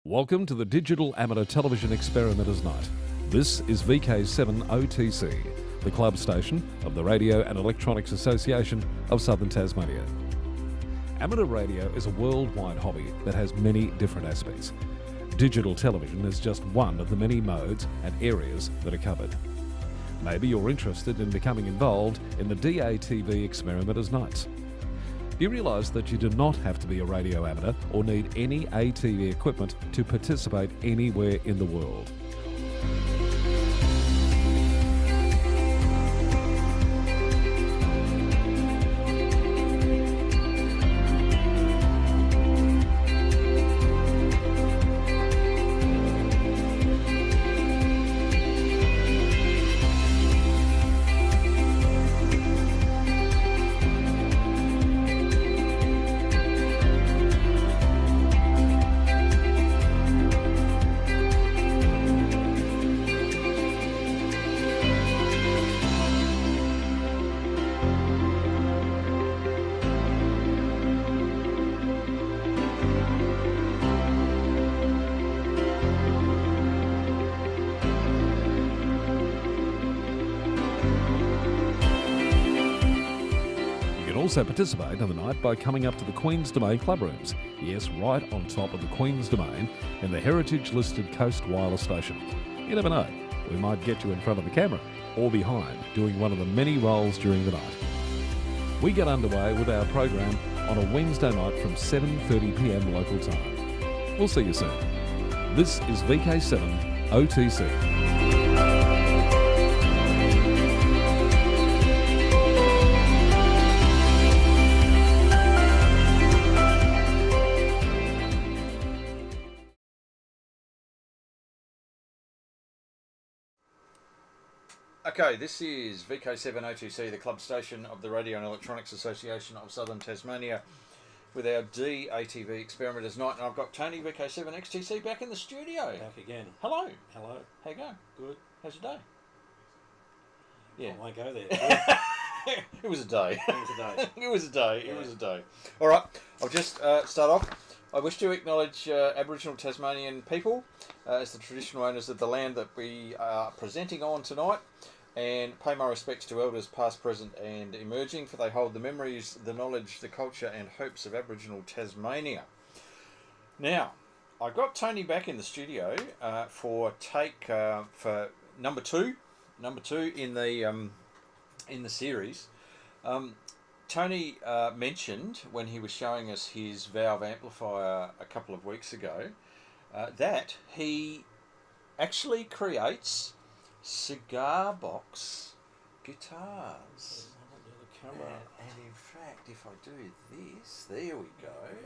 Welcome to the Digital Amateur Television Experimenters Night. This is VK7OTC, the club station of the Radio and Electronics Association of Southern Tasmania. Amateur radio is a worldwide hobby that has many different aspects. Digital television is just one of the many modes and areas that are covered. Maybe you're interested in becoming involved in the DATV Experimenters Nights. You realise that you do not have to be a radio amateur or need any ATV equipment to participate anywhere in the world. Also participate in the night by coming up to the Queen's Domain club rooms. Yes, right on top of the Queen's Domain in the heritage-listed Coast Wireless Station. You never know, we might get you in front of the camera or behind doing one of the many roles during the night. We get underway with our program on a Wednesday night from 7:30pm local time. We'll see you soon. This is VK7OTC. Okay, this is VK7OTC, the club station of the Radio and Electronics Association of Southern Tasmania, with our DATV Experimenters Night, and I've got Tony VK7XTC back in the studio. Back again. Hello. Hello. How you going? Good. How's your day? Yeah. I won't go there. It was a day. It was a day. It was a day. Yeah. It was a day. All right, I'll just start off. I wish to acknowledge Aboriginal Tasmanian people as the traditional owners of the land that we are presenting on tonight, and pay my respects to elders past, present and emerging, for they hold the memories, the knowledge, the culture and hopes of Aboriginal Tasmania. Now, I got Tony back in the studio for number two in the series. Tony mentioned when he was showing us his valve amplifier a couple of weeks ago that he actually creates cigar box guitars. And in fact, if I do this, there we go.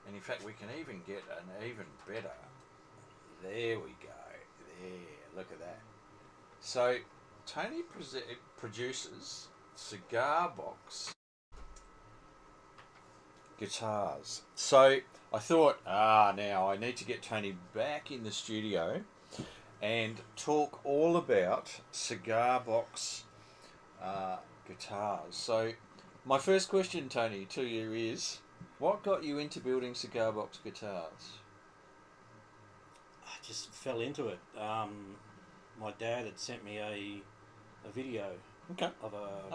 And in fact, we can even get an even better. There we go. There, look at that. So, Tony produces cigar box guitars. So I thought, now I need to get Tony back in the studio and talk all about cigar box guitars. So my first question, Tony, to you is, what got you into building cigar box guitars? I just fell into it. My dad had sent me a video of a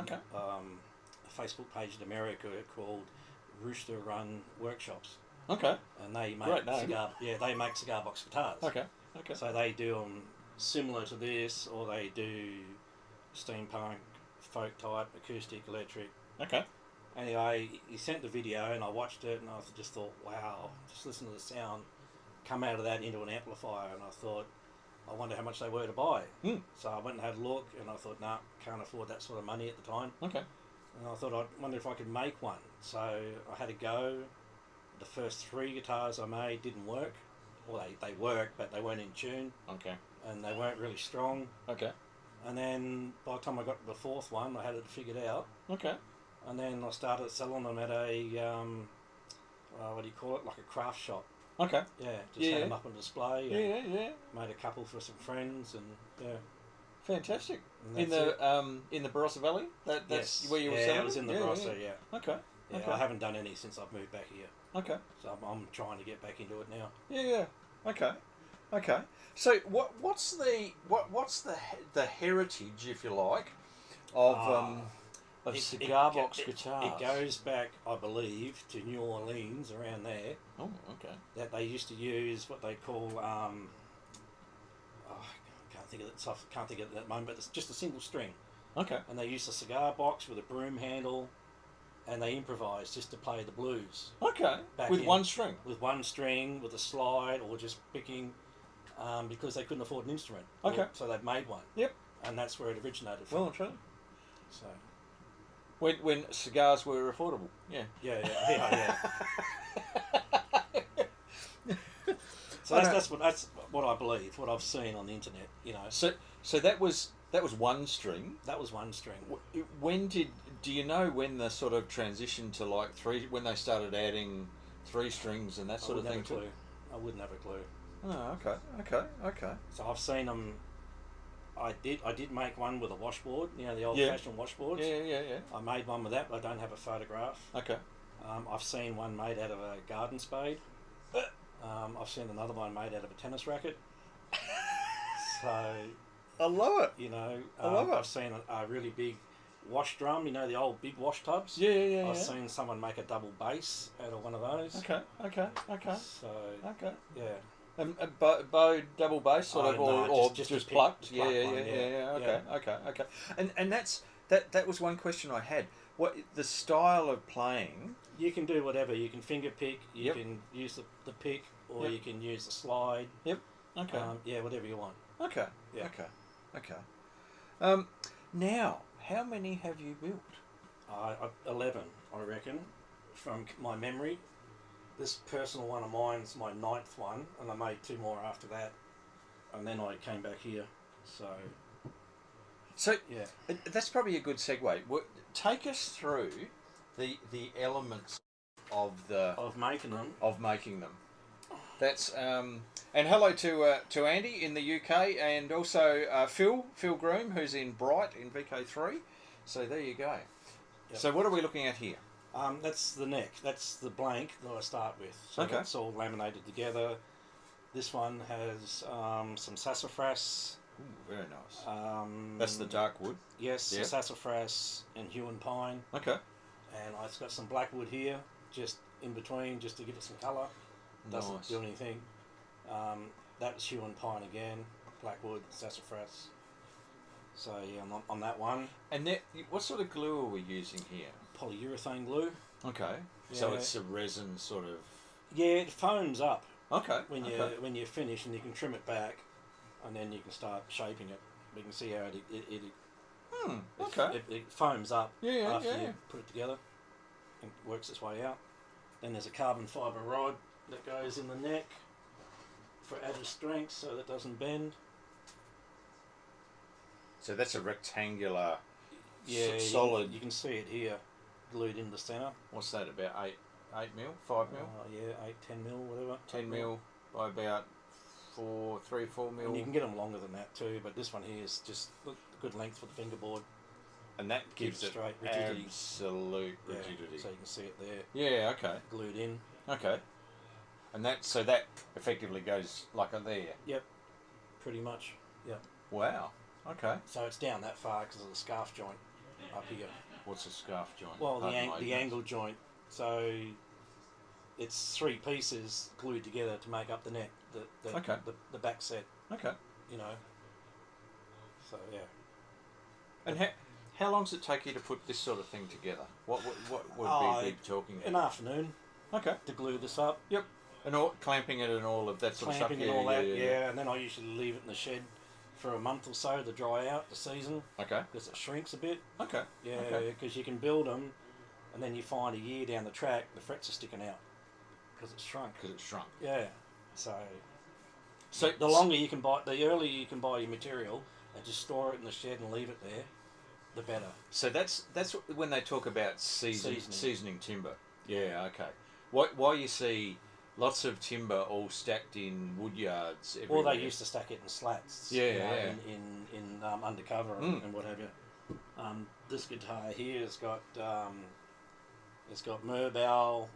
Facebook page in America called Rooster Run Workshops. Okay. And they make cigar box guitars. Okay. So they do them similar to this, or they do steampunk, folk type, acoustic, electric. Okay. Anyway, he sent the video and I watched it and I just thought, wow, just listen to the sound come out of that into an amplifier, and I thought, I wonder how much they were to buy. So I went and had a look and I thought, nah, can't afford that sort of money at the time. Okay. And I thought, I wonder if I could make one. So I had a go. The first 3 guitars I made didn't work. Well, they worked, but they weren't in tune. Okay. And they weren't really strong. Okay. And then by the time I got to the 4th one, I had it figured out. Okay. And then I started selling them at a, what do you call it, like a craft shop. Okay. Yeah, just had them up on display. Yeah. Made a couple for some friends, and yeah. Fantastic. In the Barossa Valley? That's where you were selling? Yeah, it was in the Barossa, yeah. Okay. Yeah, Okay. I haven't done any since I've moved back here. Okay. So I'm trying to get back into it now. Yeah. Okay. Okay. So what's the heritage, if you like, of Cigar Box Guitars? It goes back, I believe, to New Orleans, around there. Oh, okay. That they used to use what they call I can't think of it. Can't think of it at the moment. But it's just a single string. Okay. And they used a cigar box with a broom handle, and they improvised just to play the blues. Okay. With one string. With one string, with a slide, or just picking, because they couldn't afford an instrument. Okay. So they've made one. Yep. And that's where it originated from. Well, true. So. When cigars were affordable. Yeah. Yeah. So that's what I believe, what I've seen on the internet. You know. So that was one string. That was one string. When do you know when the sort of transition to like three, when they started adding three strings and that sort of thing? I wouldn't have a clue. Oh, okay. So I've seen them. I did make one with a washboard. You know, the old-fashioned washboards. Yeah. I made one with that, but I don't have a photograph. Okay. I've seen one made out of a garden spade. I've seen another one made out of a tennis racket. So I love it. You know, I love it. I've seen a really big wash drum. You know, the old big wash tubs. Yeah. I've seen someone make a double bass out of one of those. Okay. So yeah. Bow double bass sort of, or just plucked. Yeah. Okay. And that was one question I had. What the style of playing? You can do whatever. You can finger pick. You can use the pick, or you can use the slide. Yep. Okay. Whatever you want. Okay. Yeah. Okay. Now, how many have you built? 11, I reckon, from my memory. This personal one of mine's my 9th one, and I made 2 more after that, and then I came back here. So yeah, that's probably a good segue. Take us through the elements of making them. That's and hello to Andy in the UK, and also Phil Groom, who's in Bright in VK3. So there you go. Yep. So what are we looking at here? That's the neck. That's the blank that I start with. So that's all laminated together. This one has some sassafras. Ooh, very nice. That's the dark wood. Yes, the sassafras and huon pine. Okay. And I've got some black wood here, just in between, just to give it some colour. Doesn't do anything. That's huon pine again, black wood, sassafras. So yeah, I'm on that one. And what sort of glue are we using here? Polyurethane glue. Okay. Yeah. So it's a resin sort of. Yeah, it foams up. Okay. When you finish, and you can trim it back, and then you can start shaping it. We can see how it foams up after you put it together, and works its way out. Then there's a carbon fibre rod that goes in the neck for added strength, so that it doesn't bend. So that's a rectangular, solid. You can see it here, glued in the centre. What's that, about 8 mil, 5 mil? 8, 10 mil, whatever. 10 mil by about 4 mil. And you can get them longer than that too, but this one here is just a good length for the fingerboard. And that gives it straight rigidity. Absolute rigidity. So you can see it there. Yeah, okay. Glued in. Okay. And that effectively goes like a there. Yep. Pretty much. Yep. Wow. Okay. So it's down that far because of the scarf joint up here. What's a scarf joint? Well, the angle joint. So it's 3 pieces glued together to make up the neck. The back set. Okay. You know. So yeah. And how long does it take you to put this sort of thing together? What would be talking about? An afternoon. Okay. To glue this up. Yep. And clamping it and all of that sort of stuff. Clamping and all that. Yeah. And then I usually leave it in the shed for a month or so to dry out the season. Okay. Because it shrinks a bit. Okay. Yeah. Because you can build them, and then you find a year down the track the frets are sticking out because it's shrunk. Yeah. So the longer you can buy, the earlier you can buy your material and just store it in the shed and leave it there, the better. So that's when they talk about seasoning timber. Yeah. Okay. Why you see lots of timber all stacked in wood yards everywhere. Well, they used to stack it in slats. In undercover and what have you. This guitar here has got merbau,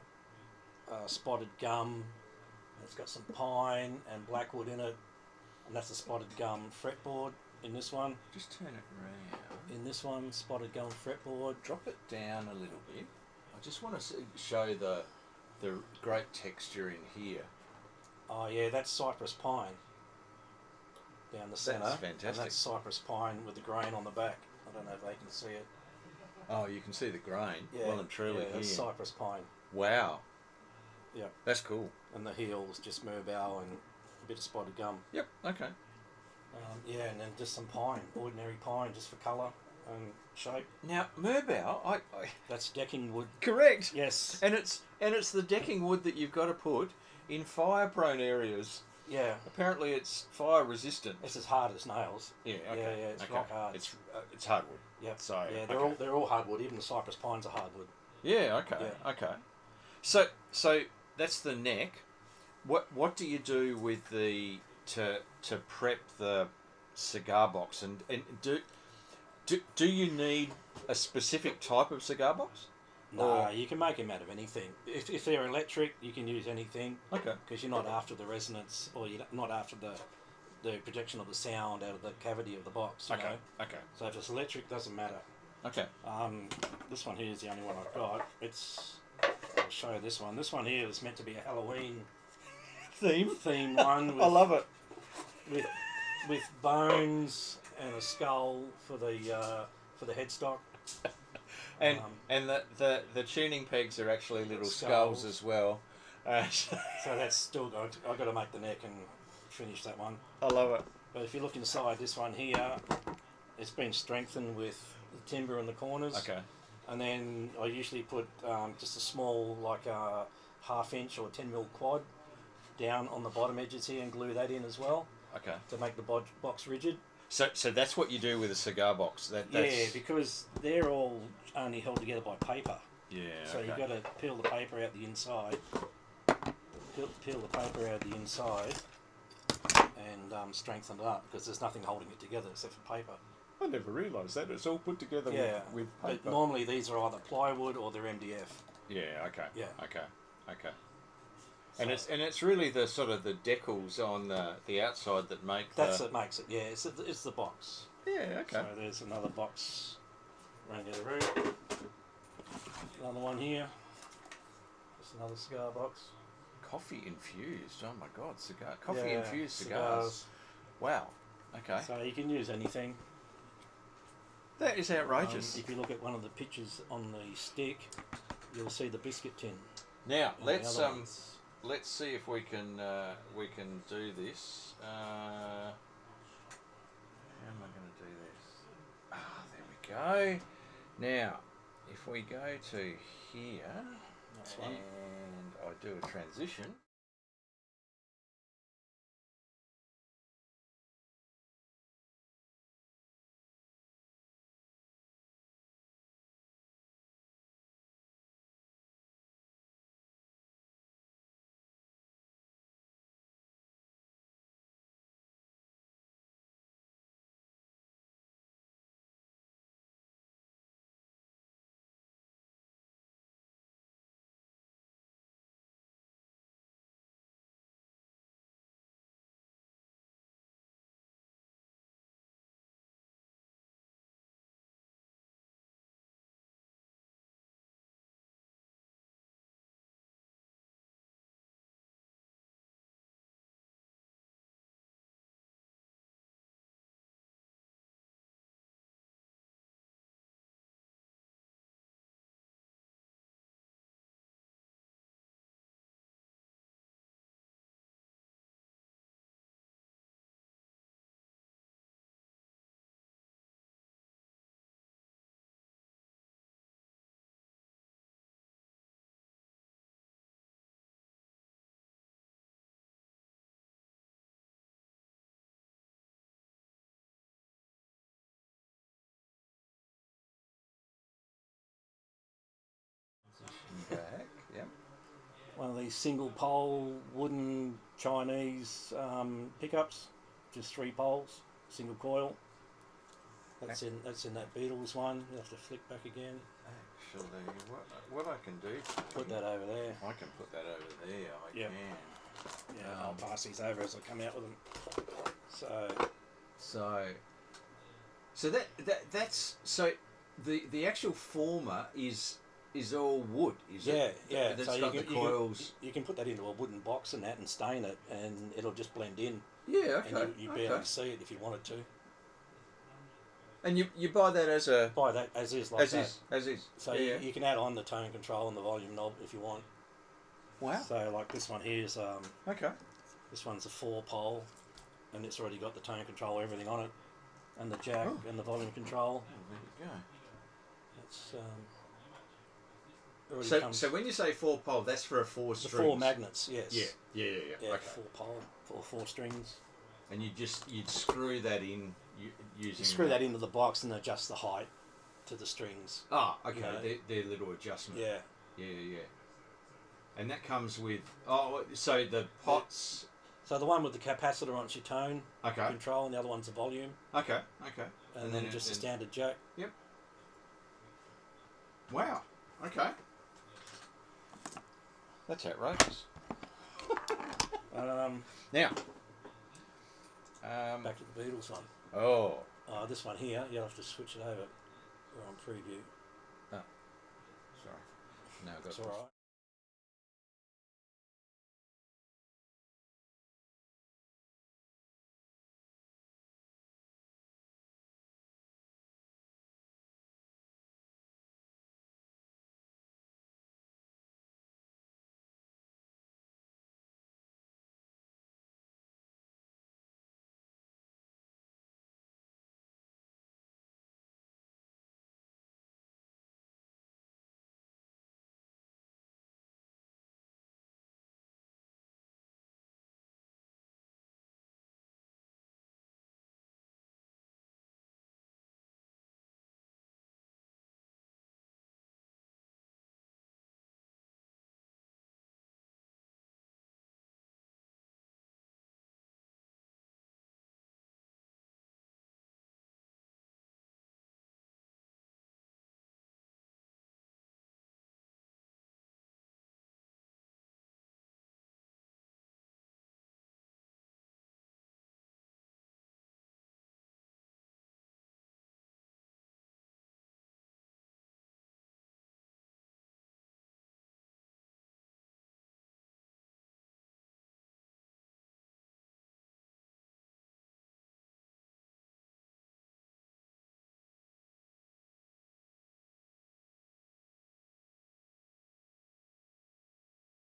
spotted gum, It's got some pine and blackwood in it, and that's a spotted gum fretboard in this one. Just turn it around. In this one, spotted gum fretboard. Drop it down a little bit. I just want to show the great texture in here. Oh yeah, that's cypress pine down the centre. That's fantastic. And that's cypress pine with the grain on the back. I don't know if they can see it. Oh, you can see the grain. Yeah, Well and truly yeah, here. that's cypress pine. Wow. Yeah. That's cool. And the heels just merbau and a bit of spotted gum. Yep. Okay. Yeah, and then just some pine, ordinary pine, just for colour and shape. Now, merbau, I That's decking wood. correct. Yes. And it's the decking wood that you've got to put in fire-prone areas. Yeah. Apparently, it's fire resistant. It's as hard as nails. Yeah. Okay. Yeah, it's okay. rock hard. It's hardwood. Yep. So yeah, okay. they're all hardwood. Even the cypress pines are hardwood. Yeah. Okay. Yeah. Okay. So that's the neck. What do you do with the to prep the cigar box, and do you need a specific type of cigar box? No, you can make them out of anything. If they're electric, you can use anything. Okay. Because you're not after the resonance, or you're not after the projection of the sound out of the cavity of the box. You know? Okay. So if it's electric, doesn't matter. Okay. This one here is the only one I've got. I'll show you this one. This one here is meant to be a Halloween theme one. With, I love it. with bones and a skull for the headstock. And the tuning pegs are actually little skulls as well. So that's still good. I've got to make the neck and finish that one. I love it. But if you look inside this one here, it's been strengthened with the timber in the corners. Okay. And then I usually put just a small, like a 1/2 inch or 10mm quad down on the bottom edges here and glue that in as well. Okay. To make the box rigid. So that's what you do with a cigar box. That's... Yeah, because they're all only held together by paper. Yeah. So okay. you've got to peel the paper out the inside. Peel the paper out the inside and strengthen it up, because there's nothing holding it together except for paper. I never realised that. It's all put together with paper. But normally these are either plywood or they're MDF. Yeah. Okay. Yeah. Okay. And it's really the sort of the decals on the outside that make what makes it. Yeah, it's the box. Yeah. Okay. So there's another box running the other room. Another one here. Just another cigar box. Coffee infused. Oh my God, coffee infused cigars. Wow. Okay. So you can use anything. That is outrageous. If you look at one of the pictures on the stick, you'll see the biscuit tin. Now let's see if we can do this. How am I going to do this? There we go. Now, if we go to here and I do a transition. Back, yeah. One of these single pole wooden Chinese pickups, just 3 poles, single coil. That's in that Beatles one. You have to flick back again. Actually, what I can do? Put that over there. I can put that over there. I can. Yeah, I'll pass these over as I come out with them. So that's so the actual former is all wood, is it? Yeah. That's So got the coils. you can put that into a wooden box and that and stain it, and it'll just blend in. Yeah, okay. And you barely see it if you wanted to. And you buy that as a... Buy that as is, like that. As is. So yeah. you can add on the tone control and the volume knob if you want. Wow. So like this one here is okay. This one's a 4-pole, and it's already got the tone control, everything on it, and the jack and the volume control. Oh, there you go. It's so when you say 4-pole, that's for a 4 strings. The 4 magnets, yes. Yeah. Yeah, Okay. 4-pole, 4 strings. And you'd screw that in using... You screw that into the box and adjust the height to the strings. Ah, okay. You know? Their little adjustment. Yeah. Yeah. And that comes with... Oh, so the pots... So the one with the capacitor on your tone Okay. control, and the other one's the volume. Okay. And then just a standard jack. Yep. Wow. Okay. That's outrageous. Now. Back to the Beatles one. Oh. This one here, you'll have to switch it over. We're on preview. Oh. Sorry. No, I've got It's alright.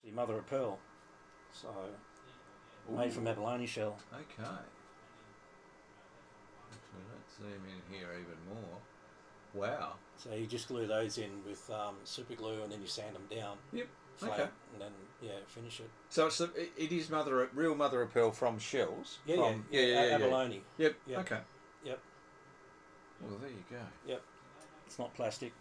The mother of pearl. So, made from abalone shell. Okay. So let's zoom in here even more. Wow. So you just glue those in with super glue, and then you sand them down. Yep. Flat, Okay. And then finish it. So it is real mother of pearl from shells. Yeah. Abalone. Yep. Yep. Okay. Yep. Well, there you go. Yep. It's not plastic.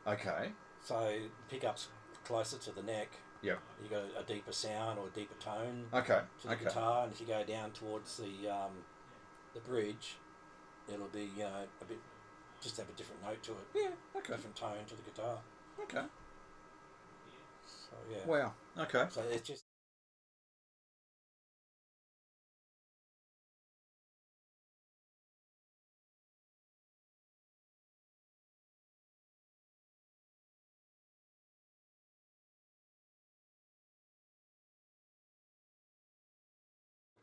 Okay. So pickup's closer to the neck. Yep. You got a deeper sound or a deeper tone Okay. to the guitar, and if you go down towards the bridge, it'll be a bit, just have a different note to it. Yeah. Okay. Different tone to the guitar. Okay. So yeah. Wow. Okay. So it's just.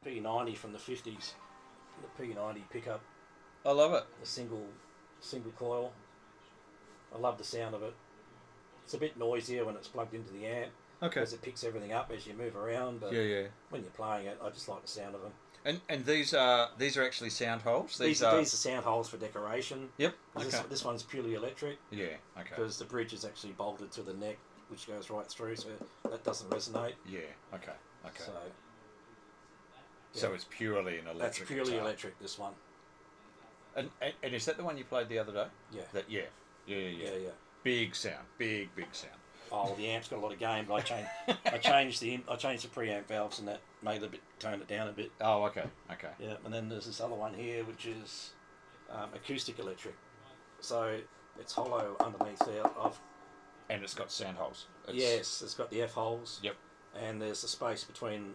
P90 from the 50s, the P90 pickup, I love it. the single coil. I love the sound of it. It's a bit noisier when it's plugged into the amp Okay. because it picks everything up as you move around. But Yeah. when you're playing it, I just like the sound of them. And these are actually sound holes. These are sound holes for decoration. Yep. Okay. This one's purely electric. Yeah. Okay. Because the bridge is actually bolted to the neck, which goes right through, so that doesn't resonate. Yeah. Okay. Okay. So So it's purely an electric. that's purely guitar. electric. This one. And is that the one you played the other day? Yeah. Yeah. Yeah. Big sound. Big sound. Oh, well, the amp's got a lot of gain, but I changed the preamp valves, and that made it toned it down a bit. Oh, okay. Yeah, and then there's this other one here, which is acoustic electric. So it's hollow underneath there. And it's got sound holes. Yes, it's got the F holes. Yep. And there's a space between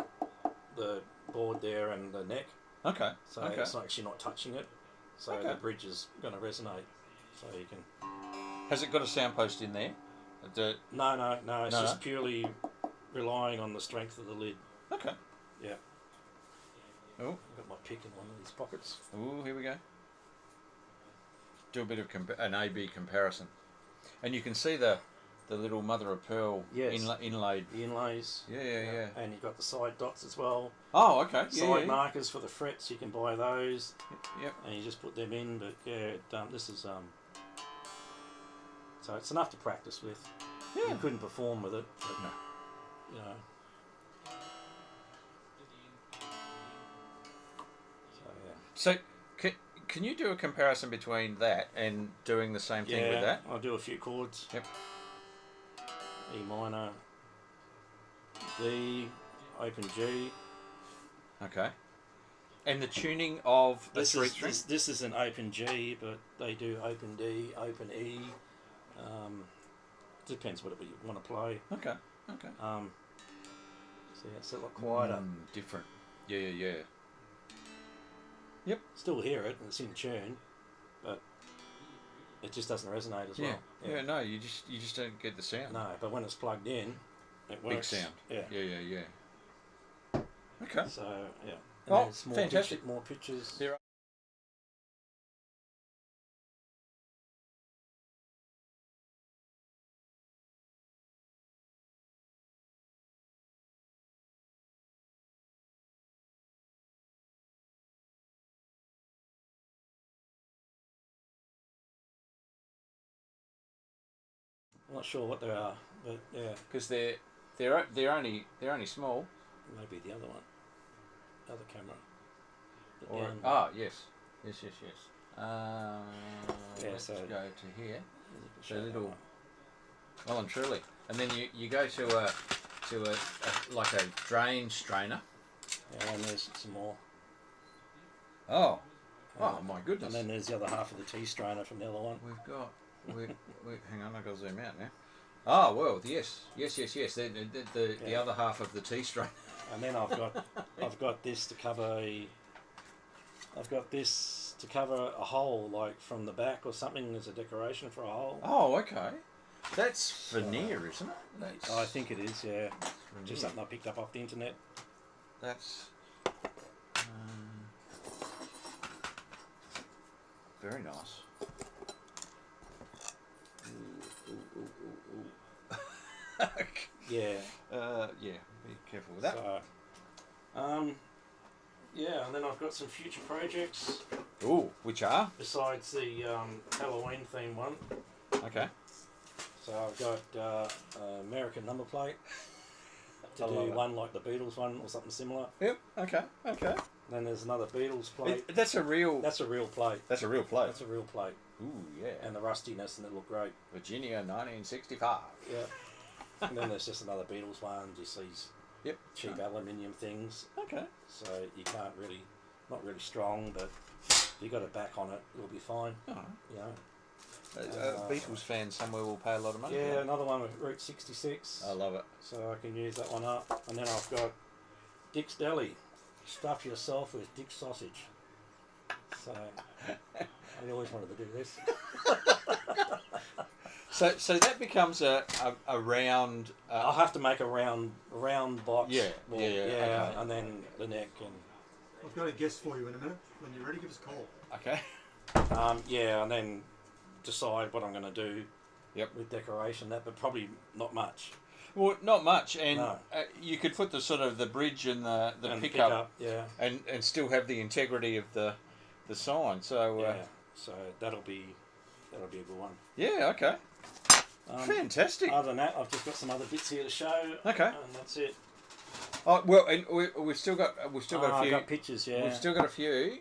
the board there and the neck. Okay. So it's actually not touching it. So the bridge is going to resonate. So you can. Has it got a sound post in there? No. It's just purely relying on the strength of the lid. Okay. Yeah. Oh. I've got my pick in one of these pockets. Oh, here we go. Do a bit of an A/B comparison, and you can see the little mother of pearl inlaid. The inlays. Yeah. And you've got the side dots as well. Oh, okay. Side markers for the frets. You can buy those. Yep. And you just put them in. But this is so it's enough to practice with. Yeah. You couldn't perform with it. But, No. You know. So So, can you do a comparison between that and doing the same thing with that? I'll do a few chords. Yep. E minor, D, open G. Okay. And the tuning of the three string? This is an open G, but they do open D, open E. Depends whatever you want to play. Okay. So it's a lot quieter. Different. Yeah. Yep. Still hear it, and it's in tune, but it just doesn't resonate as well. Yeah. No, you just don't get the sound. No, but when it's plugged in, it works. Big sound. Yeah. Okay. So yeah. And Oh, there's fantastic. More pictures. There are. I'm not sure what they are, but yeah, Because they're only small. maybe the other one, other camera. But Or down- yes. Let's so- go to here. show The that little, one. well and truly, and then you go to a like a drain strainer. Yeah, and there's some more. Oh my goodness! And then there's the other half of the T strainer from the other one. We've got hang on, I've got to zoom out now. Oh well, yes. The other half of the T strainer. And then I've got this to cover a hole, like from the back or something as a decoration for a hole. Oh, okay. That's veneer, isn't it? That's, I think it is, yeah. veneer. Just something I picked up off the internet. That's very nice. Yeah. Yeah. Be careful with that. So, yeah, and then I've got some future projects Ooh, which are? besides the Halloween theme one. Okay. So I've got American number plate to I love do it. one like the Beatles one or something similar. Yep. Okay. And then there's another Beatles plate. That's a real. That's a real plate. That's a real plate. That's a real plate. Ooh, yeah. and the rustiness, and it looked great. Virginia 1965. Yeah. And then there's just another Beatles one, just these cheap aluminium things. Okay. So you can't really, not really strong, but if you got a back on it, it'll be fine. Oh. You know. Beatles fan somewhere will pay a lot of money. Yeah, another one with Route 66. I love it. So I can use that one up. And then I've got Dick's Deli. Stuff yourself with Dick's sausage. So I always wanted to do this. So that becomes a round. I'll have to make a round box. Yeah, Well, okay. and then the neck and. I've got a guest for you in a minute. When you're ready, give us a call. Okay. And then decide what I'm going to do. Yep. With decoration, but probably not much. Well, not much, and No. You could put the sort of the bridge and the And pickup, yeah. and still have the integrity of the sign. So So that'll be a good one. yeah, okay, fantastic. Other than that, I've just got some other bits here to show. Okay. And that's it. Oh well, and we've still got a few. I've got pictures. Yeah. We've still got a few.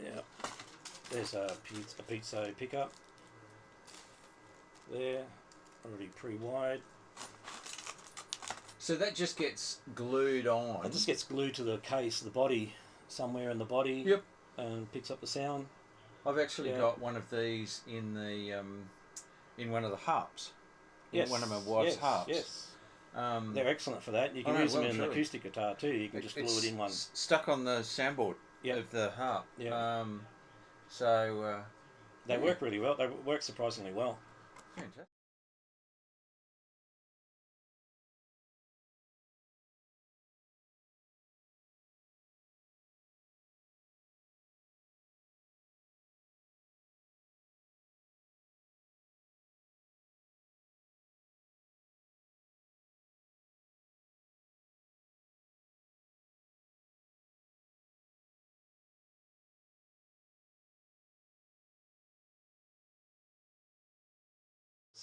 Yeah. There's a piezo pickup. There, already pre-wired. So that just gets glued on. It just gets glued to the case, the body, somewhere in the body. Yep. And picks up the sound. I've actually got one of these in the in one of the harps. Yes. In one of my wife's harps. Yes. They're excellent for that. You can use them in an acoustic guitar too. You can just glue it in one. Stuck on the soundboard of the harp. Yeah. They work really well. They work surprisingly well. Fantastic.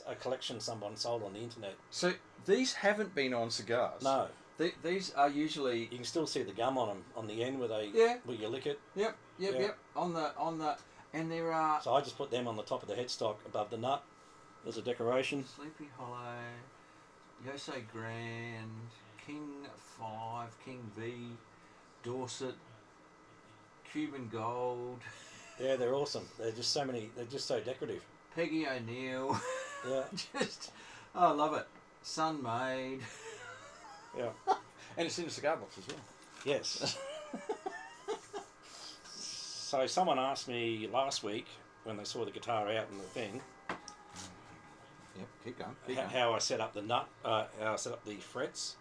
A collection someone sold on the internet. So these haven't been on cigars. No. These are usually. You can still see the gum on them on the end where they where you lick it. Yep. On the and there are. So I just put them on the top of the headstock above the nut as a decoration. Sleepy Hollow, Yosei Grand, King 5, King V, Dorset, Cuban Gold. Yeah, they're awesome. They're just so many. They're just so decorative. Peggy O'Neill. Yeah. I love it. Sun Made. Yeah. And it's in a cigar box as well. Yes. So someone asked me last week when they saw the guitar out in the thing. Yep, keep going. How I set up the nut, how I set up the frets,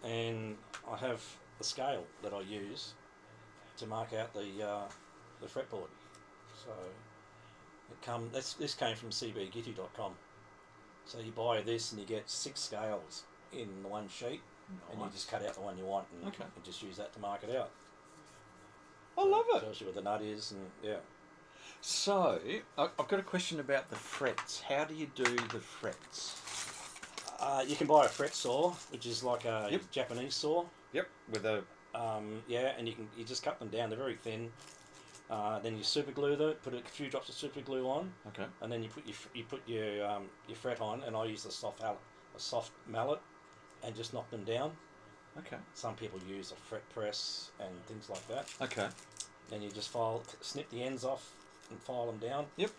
and I have a scale that I use to mark out the fretboard. So this came from cbgitty.com. So you buy this and you get 6 scales in one sheet, and you just cut out the one you want and, Okay. and just use that to mark it out. I love it. Tells you where the nut is, and yeah. So, I've got a question about the frets. How do you do the frets? You can buy a fret saw, which is like a Yep. Japanese saw. Yep, with a... Yeah, and you just cut them down. They're very thin. Then you super glue them. Put a few drops of super glue on. Okay. And then you put your fret on, and I use a soft mallet, and just knock them down. Okay. Some people use a fret press and things like that. Okay. Then you just snip the ends off and file them down. Yep.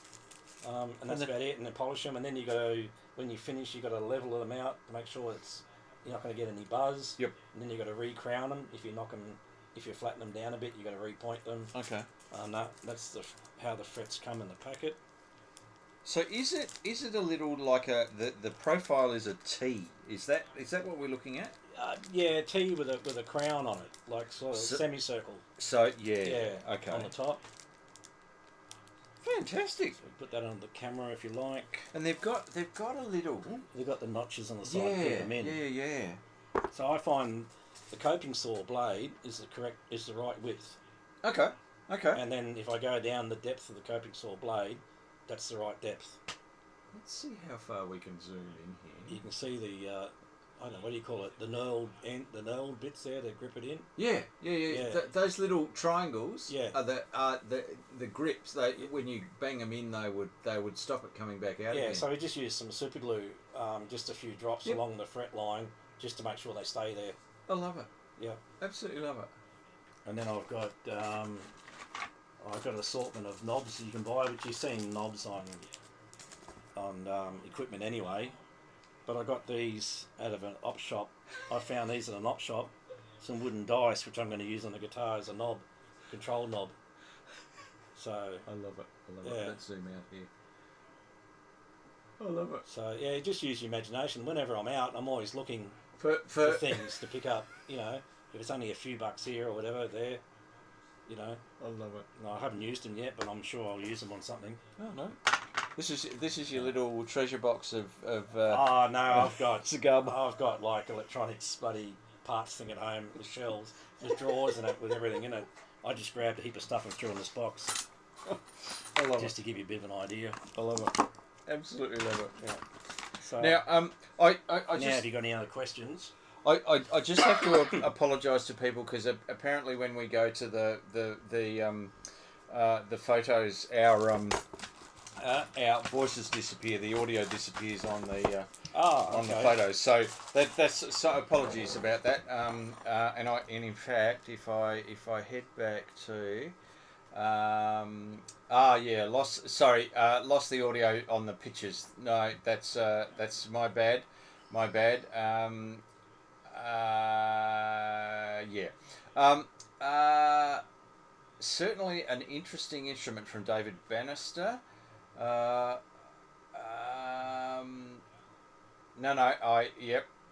And that's about it. And then polish them, and then when you finish, you got to level them out to make sure you're not going to get any buzz. Yep. And then you got to re-crown them. If you flatten them down a bit, you got to repoint them. Okay. That's how the frets come in the packet. So is it a little like the profile is a T? Is that what we're looking at? Yeah, T with a crown on it, like sort of semicircle. So yeah. Yeah. Okay. On the top. Fantastic. So put that on the camera if you like. And they've got a little. They've got the notches on the side to put them in. Yeah. So I find the coping saw blade is the right width. Okay. Okay. And then if I go down the depth of the coping saw blade, that's the right depth. Let's see how far we can zoom in here. You can see the I don't know, what do you call it? The knurled bits there to grip it in. Yeah. Yeah. Those little triangles. Yeah. Are the grips. When you bang them in, they would stop it coming back out. Yeah. Again. So we just use some super glue, just a few drops along the fret line, just to make sure they stay there. I love it. Yeah. Absolutely love it. And then I've got an assortment of knobs that you can buy, which you've seen knobs on equipment anyway. But I got these out of an op shop. I found these at an op shop. Some wooden dice, which I'm going to use on the guitar as a knob, control knob. So I love it. Yeah. Let's zoom out here. I love it. So yeah, just use your imagination. Whenever I'm out, I'm always looking For for things to pick up. You know, if it's only a few bucks here or whatever, there. You know. I love it. No, I haven't used them yet, but I'm sure I'll use them on something. Oh no. This is your little treasure box of Oh no, I've got cigar box. I've got like electronics bloody parts thing at home with shelves, with drawers and it, with everything in it. I just grabbed a heap of stuff and threw in this box. I love Just to give you a bit of an idea. I love it. Absolutely love it. Yeah. So Now, I now, just have you got any other questions? I just have to apologise to people because apparently when we go to the photos, our voices disappear, the audio disappears on the the photos. So that's so apologies about that. And in fact, if I head back to lost the audio on the pictures. No, that's my bad. Certainly an interesting instrument from David Bannister.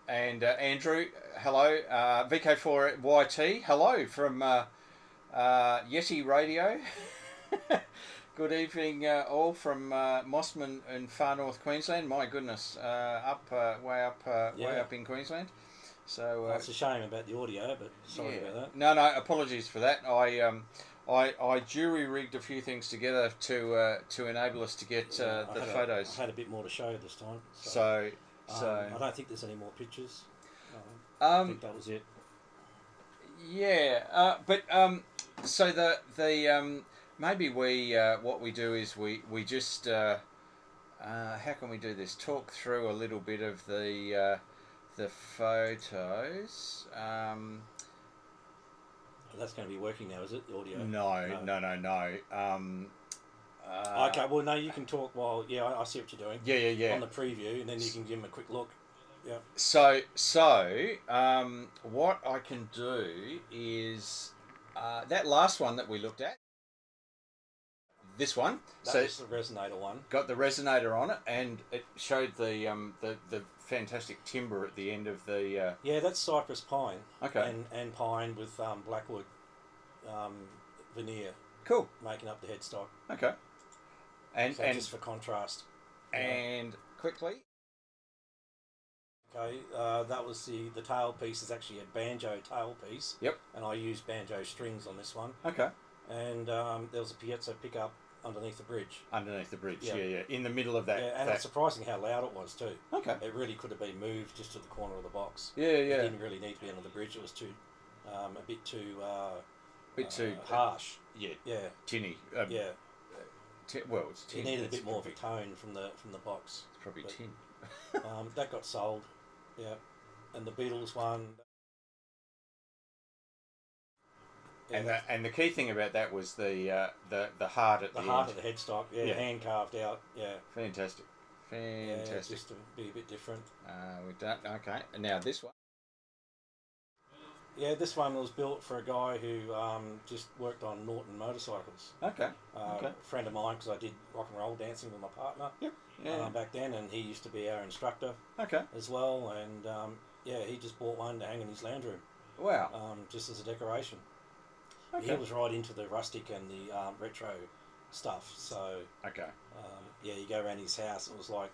And Andrew, hello. VK4YT, hello from Yeti Radio. Good evening, all from Mossman in far north Queensland. My goodness, way up in Queensland. So Well, it's a shame about the audio, but sorry about that. No, apologies for that. I jury rigged a few things together to enable us to get the photos. I had a bit more to show this time. So I don't think there's any more pictures. I think that was it. Yeah, but so the maybe what we do is we just how can we do this? Talk through a little bit of the photos. That's going to be working now, is it? The audio? No. Okay, well, no, you can talk while... Yeah, I see what you're doing. Yeah. On the preview, and then you can give them a quick look. Yeah. So what I can do is that last one that we looked at, this one. That was the resonator one. Got the resonator on it, and it showed the fantastic timbre at the end of the... Yeah, that's cypress pine. Okay. And pine with blackwood veneer. Cool. Making up the headstock. Okay. And just for contrast. And quickly, Okay, that was the tail piece is actually a banjo tail piece. Yep. And I used banjo strings on this one. Okay. And there was a piezo pickup underneath the bridge. Underneath the bridge, Yeah. yeah. In the middle of that. Yeah, and it's surprising how loud it was too. Okay. It really could have been moved just to the corner of the box. Yeah. It didn't really need to be under the bridge. It was too, a bit too harsh. Yeah. Tinny. Yeah. Well, it's tin. It needed a It's bit more of a probably- tone from the box. It's probably But, tin. that got sold. Yeah. And the Beatles one. Yeah. And the key thing about that was the heart at the heart end. of the headstock. Yeah. Hand carved out. Yeah. Fantastic. Yeah, just to be a bit different. We're done. Okay. And now this one. Yeah, this one was built for a guy who just worked on Norton motorcycles. Okay. A friend of mine, because I did rock and roll dancing with my partner. Yep. Yeah. Back then, and he used to be our instructor. Okay. As well, and he just bought one to hang in his lounge room. Wow. Just as a decoration. Okay. He was right into the rustic and the retro stuff. So. Okay. You go around his house, it was like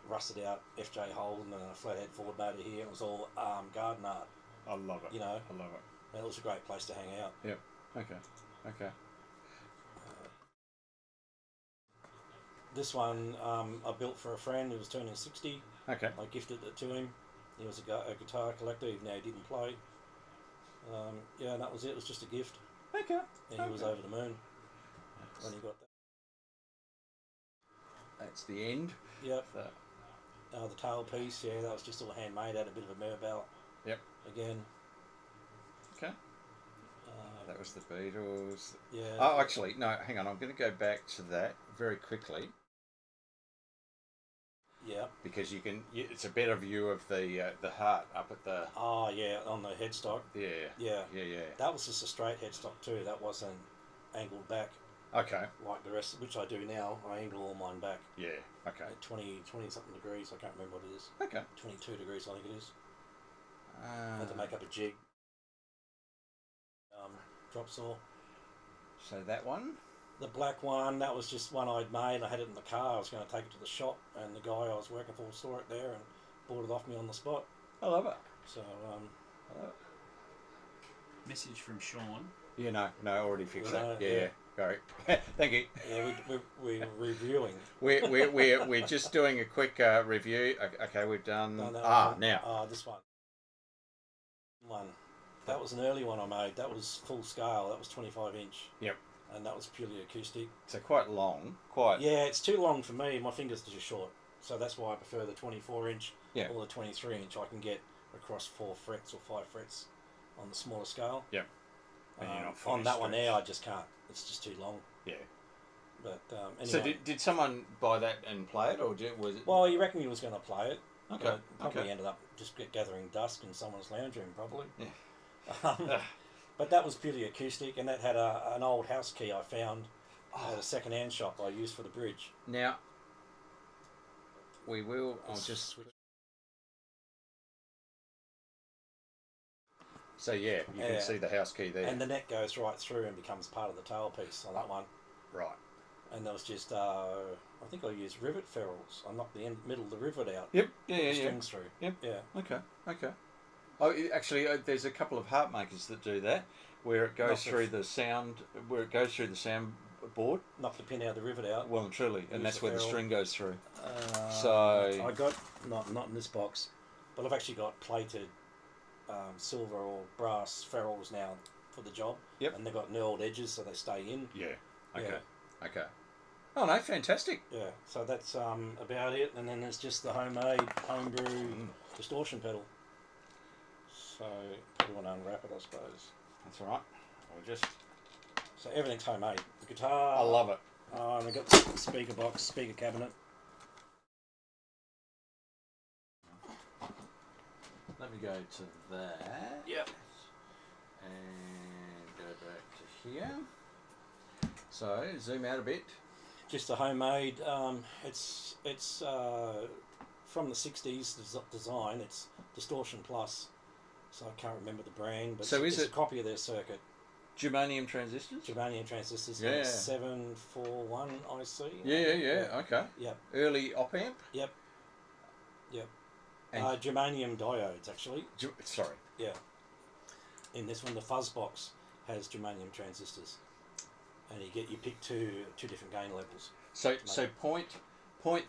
rusted out FJ Holden and a flathead Ford motor here. It was all garden art. I love it. You know. I love it. And it was a great place to hang out. Yep. Okay. This one I built for a friend who was turning 60. Okay. I gifted it to him. He was a guitar collector, even though he didn't play. And that was it. It was just a gift. Okay. And he was over the moon when he got that. That's the end. Yep. The tail piece, that was just all handmade. Had a bit of a Merbal. Yep. Again. Okay. That was the Beatles. Yeah. Oh, actually, no. Hang on. I'm going to go back to that very quickly. Yeah. Because you can. It's a better view of the heart up at the. Oh yeah, on the headstock. Yeah. Yeah. Yeah. That was just a straight headstock too. That wasn't angled back. Okay. Like the rest, which I do now. I angle all mine back. Yeah. Okay. At 20 something degrees. I can't remember what it is. Okay. 22 degrees, I think it is. I had to make up a jig. Drop saw. So that one. The black one, that was just one I'd made. I had it in the car. I was going to take it to the shop, and the guy I was working for saw it there and bought it off me on the spot. I love it. So, I love it. Message from Sean. Yeah, no, already fixed that. Yeah. Sorry. Thank you. Yeah, we're reviewing. We're just doing a quick review. Okay, we've done. Now. This one. That was an early one I made. That was full scale. That was 25 inch. Yep. And that was purely acoustic. So quite long. Yeah, it's too long for me. My fingers are just short. So that's why I prefer the 24 inch or the 23 inch. I can get across 4 frets or 5 frets on the smaller scale. Yep. And you're not on that one there, I just can't. It's just too long. Yeah. But anyway. So did someone buy that and play it, or was it? Well, he reckoned he was going to play it. Okay. Probably ended up just gathering dust in someone's lounge room, probably. Yeah. But that was purely acoustic, and that had an old house key I found at a second-hand shop I used for the bridge. Now, I'll just... So yeah, you can see the house key there. And the neck goes right through and becomes part of the tail piece on that one. Right. And there was just, I think I used rivet ferrules. I knocked the middle of the rivet out. Yep. Yeah. Strings through. Yep. Yeah. Okay. Oh, actually, there's a couple of harp makers that do that, where it goes through the sound, board. Knock the pin out of the rivet out. Well and truly, and that's where the string goes through. So I got not in this box, but I've actually got plated silver or brass ferrules now for the job. Yep. And they've got knurled edges, so they stay in. Yeah. Okay. Yeah. Okay. Oh no, fantastic. Yeah. So that's about it, and then there's just the homebrew distortion pedal. So probably want to unwrap it, I suppose. That's all right. So everything's homemade. The guitar. I love it. And we've got the speaker box, speaker cabinet. Let me go to that. Yep. And go back to here. So zoom out a bit. Just a homemade. It's from the '60s design. It's Distortion Plus. So I can't remember the brand, but so it's a copy of their circuit. Germanium transistors? Germanium transistors. Yeah. 741 IC. Yeah. Okay. Yep. Early op amp? Yep. And Germanium diodes, actually. sorry. Yeah. In this one, the fuzz box has germanium transistors, and you pick two different gain levels. So point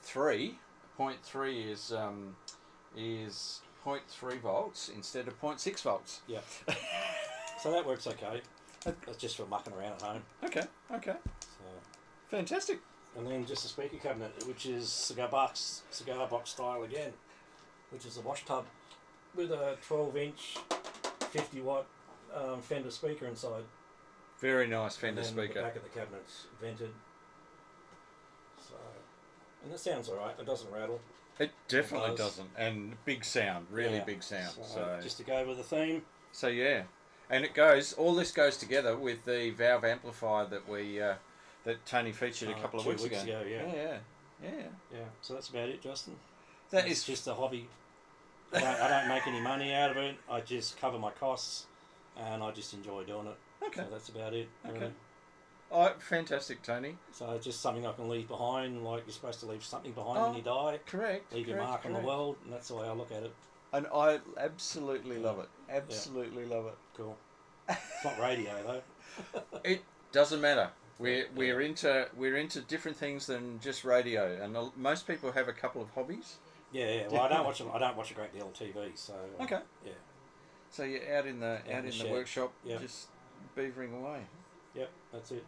three is 0.3 volts instead of 0.6 volts. Yeah. So that works okay. That's just for mucking around at home. Okay. So, Fantastic. and then just a speaker cabinet, which is cigar box style again, which is a wash tub with a 12-inch, 50-watt Fender speaker inside. Very nice Fender and then speaker. The back of the cabinet's vented. So, and it sounds alright. It doesn't rattle. It definitely doesn't. And big sound, really big sound. So just to go with the theme. So yeah, and all this goes together with the valve amplifier that that Tony featured a couple of 2 weeks ago. Yeah. So that's about it, Justin. That's just a hobby. I don't make any money out of it. I just cover my costs, and I just enjoy doing it. Okay. So that's about it. Okay. Really. Oh, fantastic, Tony. So it's just something I can leave behind. Like you're supposed to leave something behind when you die. Correct. Leave your mark on the world, and that's the way I look at it. And I absolutely love it. Absolutely love it. Cool. It's not radio though. It doesn't matter. We're into different things than just radio, and most people have a couple of hobbies. Yeah. Well, I don't watch a great deal of TV, so. Okay. Yeah. So you're out in the shed. workshop, Yep. just beavering away. Yep, that's it.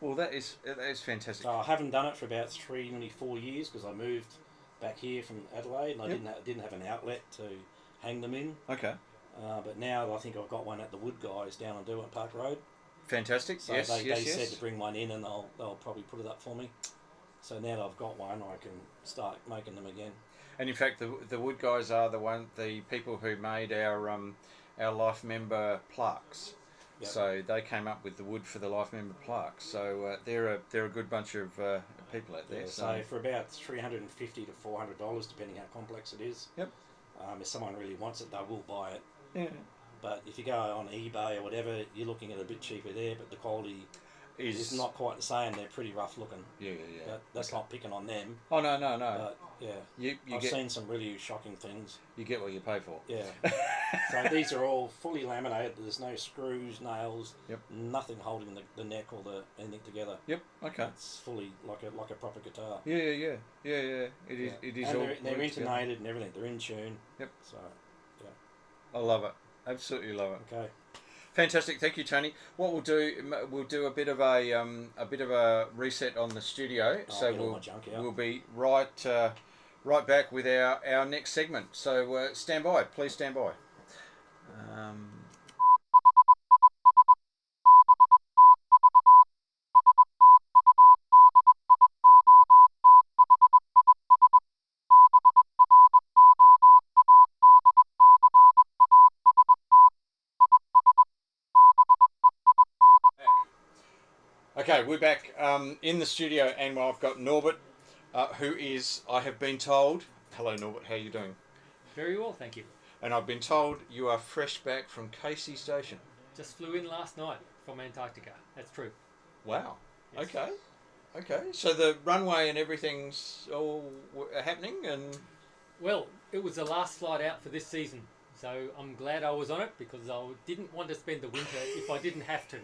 Well, that is fantastic. So I haven't done it for about 3, 4 years because I moved back here from Adelaide, and I didn't have an outlet to hang them in. Okay. But now I think I've got one at the Wood Guys down on Derwent Park Road. Fantastic. So yes, they yes. said to bring one in, and they'll probably put it up for me. So now that I've got one, I can start making them again. And in fact, the Wood Guys are the people who made our life member plaques. Yep. So they came up with the wood for the life member plaques. So they're a good bunch of people out there. Yeah, so for about $350 to $400, depending how complex it is. Yep. If someone really wants it, they will buy it. Yeah. But if you go on eBay or whatever, you're looking at a bit cheaper there, but the quality is not quite the same. They're pretty rough looking. Yeah. That's not picking on them. Oh no. But yeah, I've seen some really shocking things. You get what you pay for. Yeah. So these are all fully laminated. There's no screws, nails, nothing holding the neck or anything together. Yep. Okay. It's fully like a proper guitar. Yeah. It is. It is. And all they're intonated and everything. They're in tune. Yep. So I love it. Absolutely love it. okay. Fantastic, thank you, Tony. What we'll do a bit of a reset on the studio. So we'll be right back with our next segment. So stand by, please stand by. Okay, we're back in the studio, and I've got Norbert, who is, I have been told, hello Norbert, how are you doing? Very well, thank you. And I've been told you are fresh back from Casey Station. Just flew in last night from Antarctica, that's true. Wow, Yes. okay. So the runway and everything's all happening, and... Well, it was the last flight out for this season, so I'm glad I was on it because I didn't want to spend the winter if I didn't have to.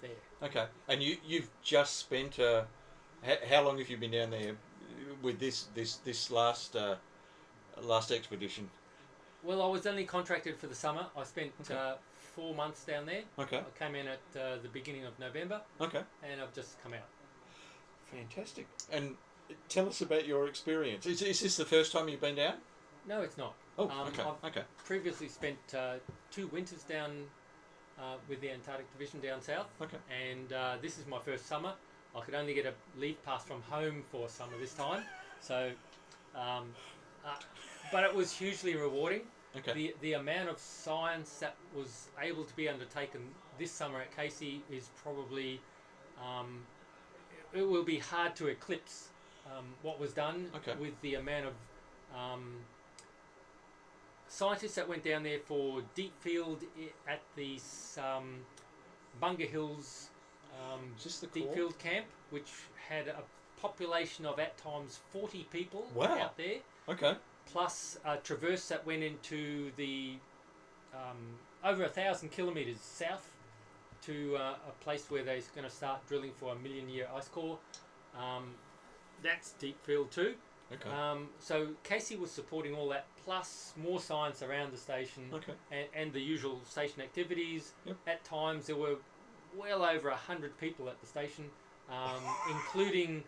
There. Okay, and you've just spent how long have you been down there with this last expedition? Well, I was only contracted for the summer. I spent 4 months down there. Okay. I came in at the beginning of November. Okay. And I've just come out. Fantastic. And tell us about your experience. Is this the first time you've been down? No, it's not. Oh, okay. Previously spent 2 winters down with the Antarctic Division down south. Okay. And this is my first summer. I could only get a leave pass from home for summer this time. So, but it was hugely rewarding. Okay. The amount of science that was able to be undertaken this summer at Casey is probably, it will be hard to eclipse what was done with the amount of scientists that went down there for deep field at the Bunga Hills deep field camp, which had a population of at times 40 people out there. Okay. plus a traverse that went into the over 1,000 kilometres south to a place where they're going to start drilling for a 1,000,000-year ice core. That's deep field too. Okay. So Casey was supporting all that, plus more science around the station, and the usual station activities. Yep. At times there were well over 100 people at the station, including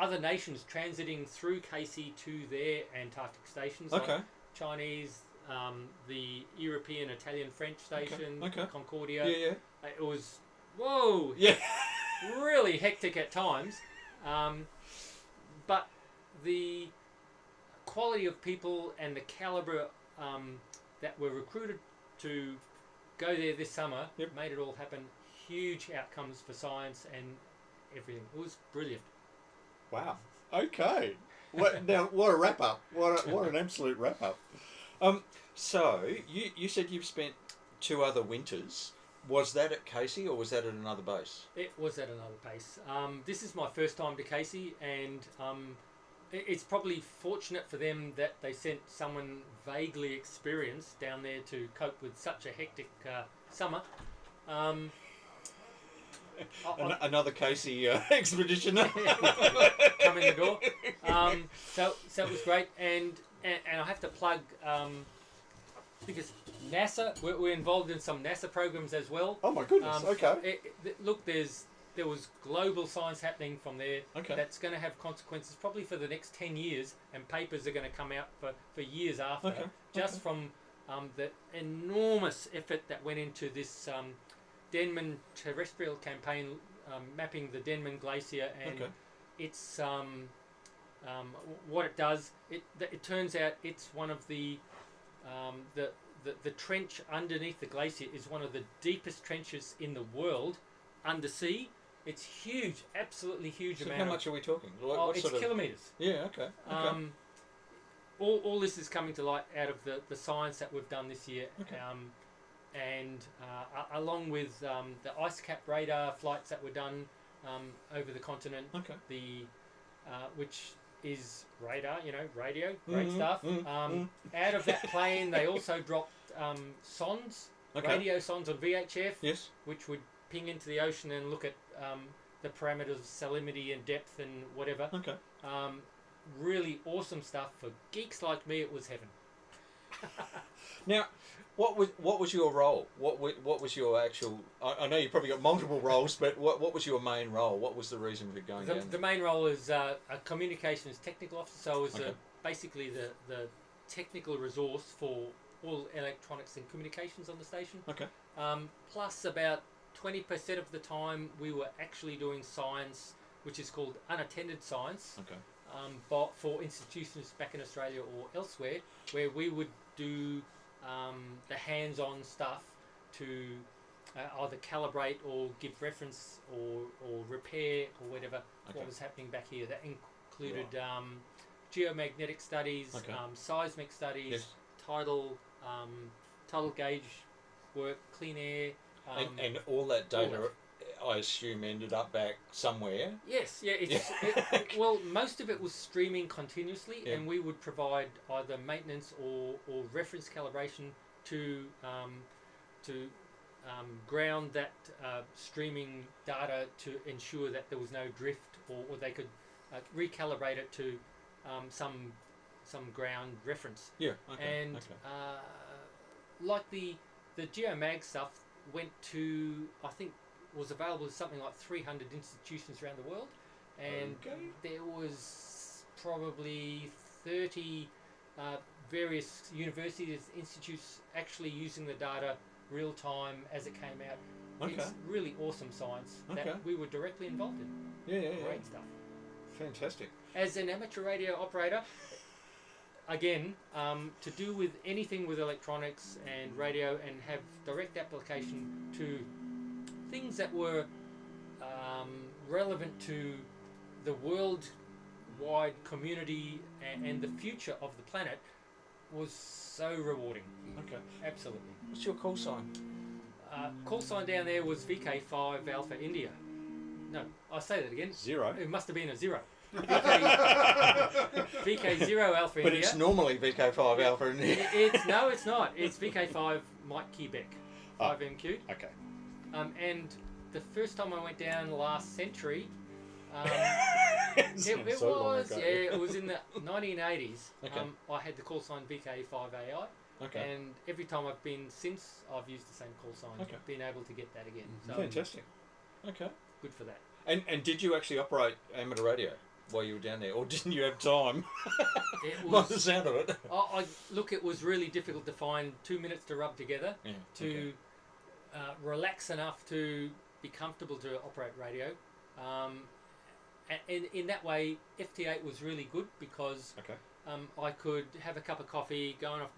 other nations transiting through Casey to their Antarctic stations, like Chinese, the European, Italian, French station, Concordia. Yeah. It was, whoa, really hectic at times. But the quality of people and the calibre that were recruited to go there this summer made it all happen. Huge outcomes for science and everything. It was brilliant. Wow. Okay. Now, what a wrap up. What an absolute wrap up. So, you said you've spent 2 other winters. Was that at Casey or was that at another base? It was at another base. This is my first time to Casey, and it's probably fortunate for them that they sent someone vaguely experienced down there to cope with such a hectic summer. Another Casey expedition come in the door. So it was great, and I have to plug because NASA, we're involved in some NASA programs as well. Oh my goodness! Okay. Look, there was global science happening from there. Okay. That's going to have consequences probably for the next 10 years, and papers are going to come out for years after. Just from the enormous effort that went into this Denman terrestrial campaign, mapping the Denman Glacier, and it's what it does. It turns out it's one of the trench underneath the glacier is one of the deepest trenches in the world, undersea. It's huge, absolutely huge amount. How much are we talking? It's kilometres. Yeah, okay. All this is coming to light out of the science that we've done this year. And along with the ice cap radar flights that were done over the continent, which is radar, radio, great stuff. Out of that plane, they also dropped sondes, radio sondes on VHF, which would ping into the ocean and look at the parameters of salinity and depth and whatever. Really awesome stuff. For geeks like me, it was heaven. Now, what was your role? What was your actual? I know you probably got multiple roles, but what was your main role? What was the reason for going down? The main role is a communications technical officer. So I was basically the technical resource for all electronics and communications on the station. Plus about 20% of the time we were actually doing science, which is called unattended science. But for institutions back in Australia or elsewhere, where we would do the hands-on stuff to either calibrate or give reference or repair or whatever what was happening back here. That included geomagnetic studies, seismic studies, tidal gauge work, clean air. And all that data, I assume, ended up back somewhere. Yes, well, most of it was streaming continuously, and we would provide either maintenance or reference calibration to ground that streaming data to ensure that there was no drift, or they could recalibrate it to some ground reference. And like the geomag stuff went to, I think, was available to something like 300 institutions around the world, and there was probably 30 various universities, institutes actually using the data real time as it came out. It's really awesome science that we were directly involved in. Great stuff. Fantastic. As an amateur radio operator, again, to do with anything with electronics and radio and have direct application to things that were relevant to the worldwide community and the future of the planet was so rewarding. Absolutely. What's your call sign? Call sign down there was VK5 Alpha India. No, I'll say that again. 0. It must have been a 0. VK0 Alpha But India. it's normally VK5 Alpha in here. No, it's not. It's VK5 Mike Quebec 5MQ. Okay. And the first time I went down last century, It it so long was ago. it was in the 1980s. Okay. I had the call sign VK0AI. Okay. And every time I've been since, I've used the same call sign. Okay. Been able to get that again. So Fantastic. Okay. good for that. And did you actually operate amateur radio while you were down there, or didn't you have time? It By the was. sound of it. Look, it was really difficult to find 2 minutes to rub together Yeah. to relax enough to be comfortable to operate radio. And in that way, FT8 was really good because Okay. I could have a cup of coffee, go off,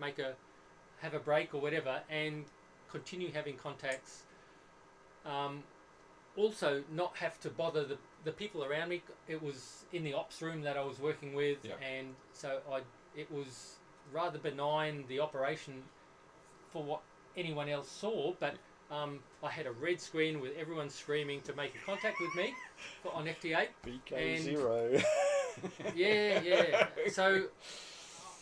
have a break or whatever, and continue having contacts. Also, not have to bother the people around me. It was in the ops room that I was working with, Yep. and so it was rather benign, the operation, for what anyone else saw, but I had a red screen with everyone screaming to make a contact with me on FT8. VK0. Yeah. So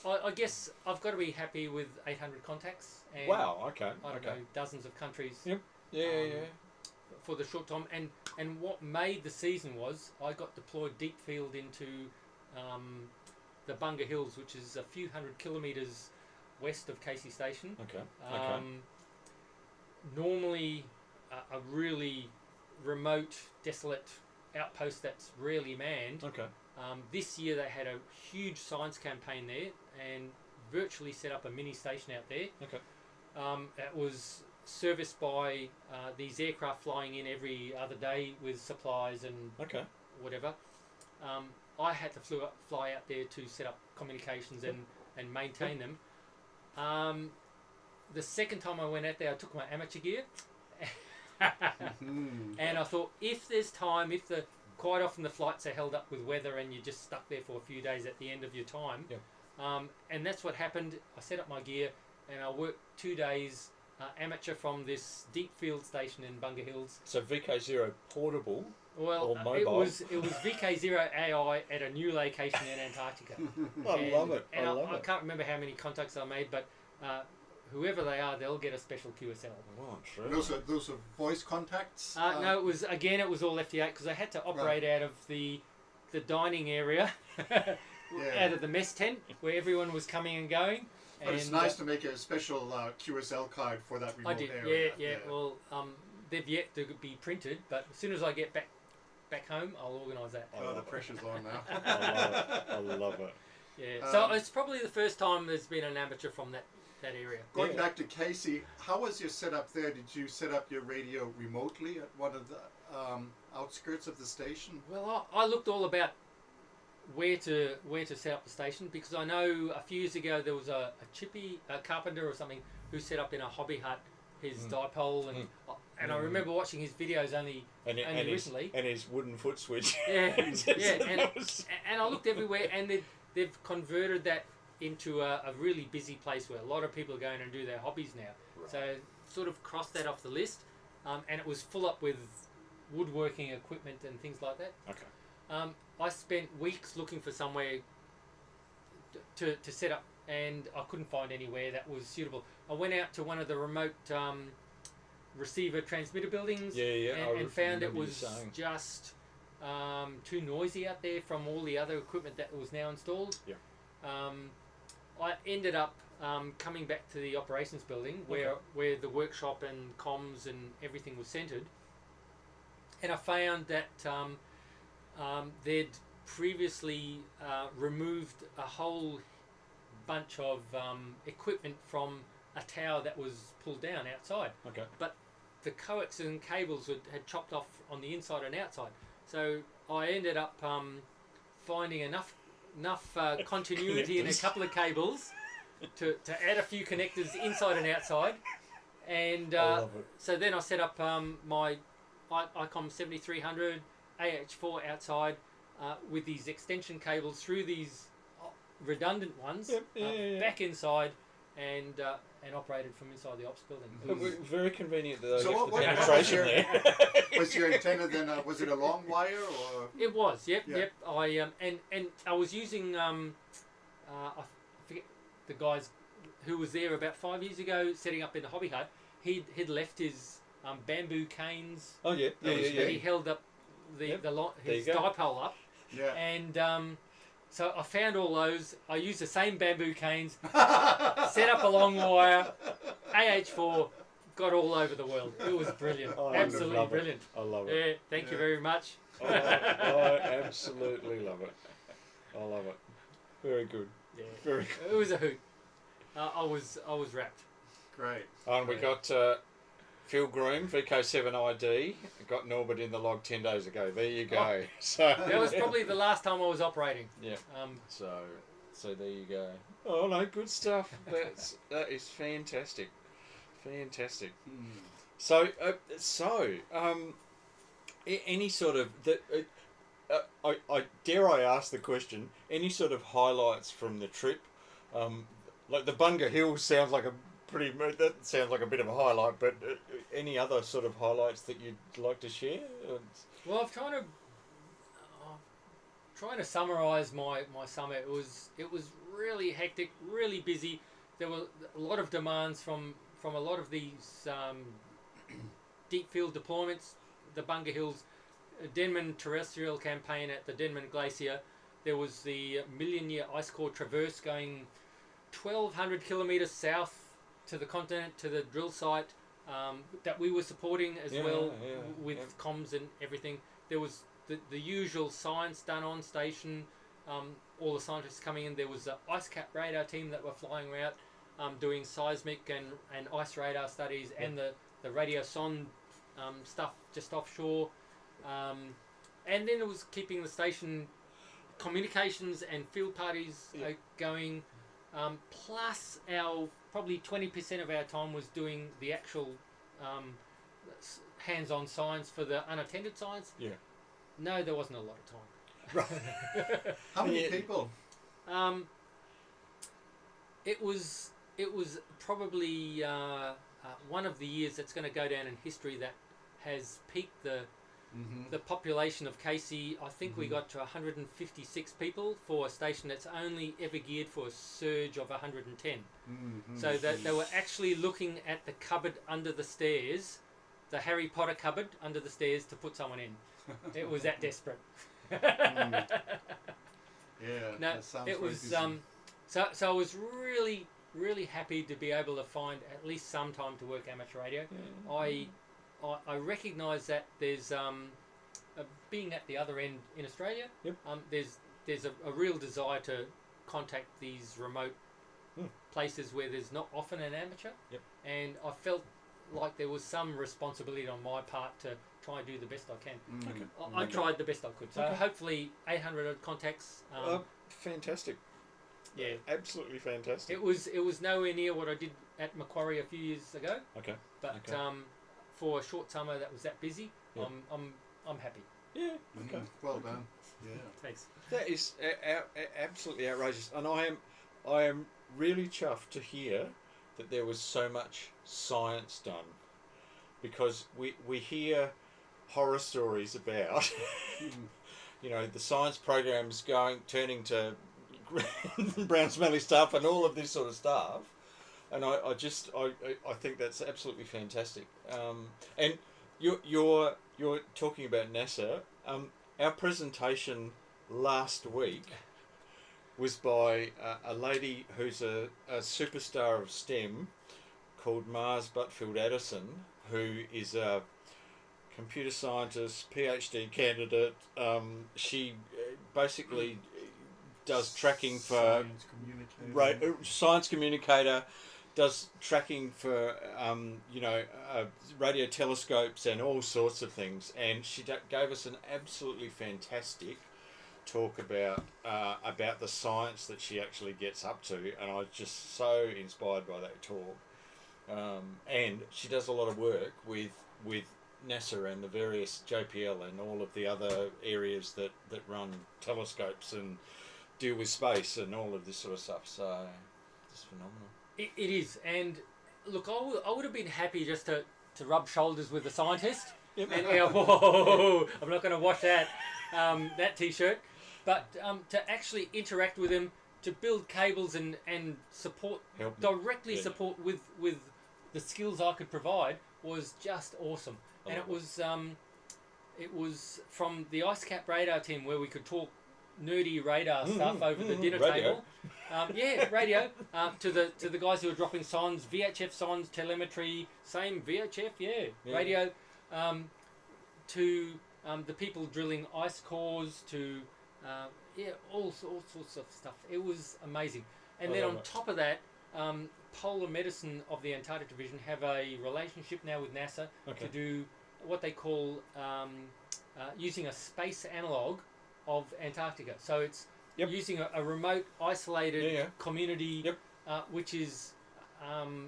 I guess I've got to be happy with 800 contacts. And Wow. Okay. I don't okay. know, dozens of countries. Yep. Yeah. For the short time, and what made the season was I got deployed deep field into the Bunga Hills, which is a few hundred kilometres west of Casey Station. Okay. Normally a really remote, desolate outpost that's rarely manned. Okay. This year they had a huge science campaign there and virtually set up a mini station out there. Okay. It was serviced by these aircraft flying in every other day with supplies and Okay. whatever. I had to fly out there to set up communications and maintain them. The second time I went out there, I took my amateur gear. And I thought, if there's time, quite often the flights are held up with weather and you're just stuck there for a few days at the end of your time. Yeah. And that's what happened. I set up my gear and I worked 2 days amateur from this deep field station in Bunga Hills. So VK0 portable. Well, or mobile. it was VK0AI at a new location in Antarctica. I love it. And I love I it. can't remember how many contacts I made, but whoever they are, they'll get a special QSL. Wow, true. Those are voice contacts. No, it was all FT8 because I had to operate out of the dining area, out of the mess tent where everyone was coming and going. But it's nice to make a special QSL card for that remote I did, area. yeah. Well, they've yet to be printed, but as soon as I get back home, I'll organise that. Oh, the pressure's on now. I love it. Yeah. So it's probably the first time there's been an amateur from that area. Going back to Casey, how was your setup there? Did you set up your radio remotely at one of the outskirts of the station? Well, I looked all about where to set up the station because I know a few years ago there was a carpenter or something who set up in a hobby hut his dipole and I remember watching his videos only recently. And his wooden foot switch. Yeah, and I looked everywhere and they've converted that into a really busy place where a lot of people are going and do their hobbies now. Right. So sort of crossed that off the list, and it was full up with woodworking equipment and things like that. Okay. I spent weeks looking for somewhere to set up, and I couldn't find anywhere that was suitable. I went out to one of the remote receiver transmitter buildings, and found it was just too noisy out there from all the other equipment that was now installed. Yeah. I ended up coming back to the operations building where the workshop and comms and everything was centred, and I found that they'd previously removed a whole bunch of equipment from a tower that was pulled down outside. Okay. But the coax and cables had chopped off on the inside and outside. So I ended up finding enough continuity in a couple of cables to add a few connectors inside and outside. And so then I set up my ICOM 7300 AH4 outside with these extension cables through these redundant ones back inside, and operated from inside the ops building. Very convenient that So the what penetration was there. Was your antenna then? Was it a long wire or? It was, yep, Yeah. yep. I and I was using I forget the guys who was there about 5 years ago setting up in the hobby hut. He'd left his bamboo canes Oh yeah, that he held up his dipole up, Yeah. and so I found all those. I used the same bamboo canes, set up a long wire, AH4, got all over the world. It was brilliant, absolutely love it. brilliant. I love it. Yeah, thank you very much. I absolutely love it. I love it. Very good. Yeah, Very good. it was a hoot. I was wrapped. Great. And we got Phil Groom, VK7ID. Got Norbert in the log 10 days ago. There you go. Oh. So That was probably the last time I was operating. yeah. So there you go. Oh no, good stuff. That is fantastic. Fantastic. So any sort of I dare I ask the question? Any sort of highlights from the trip? Like the Bunga Hills sounds like a that sounds like a bit of a highlight, but any other sort of highlights that you'd like to share? Well, I've trying to summarise my summer. It was really hectic, really busy. There were a lot of demands from a lot of these deep field deployments. The Bunga Hills Denman terrestrial campaign at the Denman Glacier. There was the Million Year Ice Core Traverse going 1,200 kilometres south to the continent, to the drill site that we were supporting as with comms and everything. There was the usual science done on station, all the scientists coming in. There was the ice cap radar team that were flying around doing seismic and ice radar studies, and the radio sonde stuff just offshore. And then it was keeping the station communications and field parties going. Plus our probably 20% of our time was doing the actual hands-on science for the unattended science. Yeah. No, there wasn't a lot of time. Right. How many people? It was probably one of the years that's going to go down in history that has peaked the population of Casey. I think we got to 156 people for a station that's only ever geared for a surge of 110. So that they were actually looking at the cupboard under the stairs, the Harry Potter cupboard under the stairs, to put someone in. It was that desperate. Yeah. No, that sounds it very was. busy. So I was really happy to be able to find at least some time to work amateur radio. I recognise that there's being at the other end in Australia. There's a real desire to contact these remote places where there's not often an amateur. And I felt like there was some responsibility on my part to try and do the best I can. I tried the best I could. So hopefully 800 odd contacts. Fantastic. Yeah, absolutely fantastic. It was nowhere near what I did at Macquarie a few years ago. But for a short summer that was that busy, I'm happy. Yeah. Well done. Yeah. Thanks. That is absolutely outrageous, and I am really chuffed to hear that there was so much science done, because we hear horror stories about the science programs turning to brown smelly stuff and all of this sort of stuff, and I think that's absolutely fantastic. And you're talking about NASA. Our presentation last week was by a lady who's a superstar of STEM called Mars Butfield Addison, who is a computer scientist, PhD candidate. She basically does tracking for science communicator, does tracking for radio telescopes and all sorts of things, and she gave us an absolutely fantastic talk about the science that she actually gets up to, and I was just so inspired by that talk. And she does a lot of work with NASA and the various JPL and all of the other areas that run telescopes and deal with space and all of this sort of stuff. So, just phenomenal. It is, and look, I would have been happy just to rub shoulders with the scientist. Yep. And whoa, I'm not going to wash that T-shirt, but to actually interact with him, to build cables and support Help. directly Yeah. support with the skills I could provide was just awesome. And it was from the Ice Cap radar team where we could talk nerdy radar stuff over the dinner Radio. table. Radio. To the guys who were dropping songs, VHF songs, telemetry, same VHF, radio. To the people drilling ice cores, to all sorts of stuff. It was amazing. And then on top of that, Polar Medicine of the Antarctic Division have a relationship now with NASA to do what they call using a space analog of Antarctica. So it's using a remote, isolated community, which is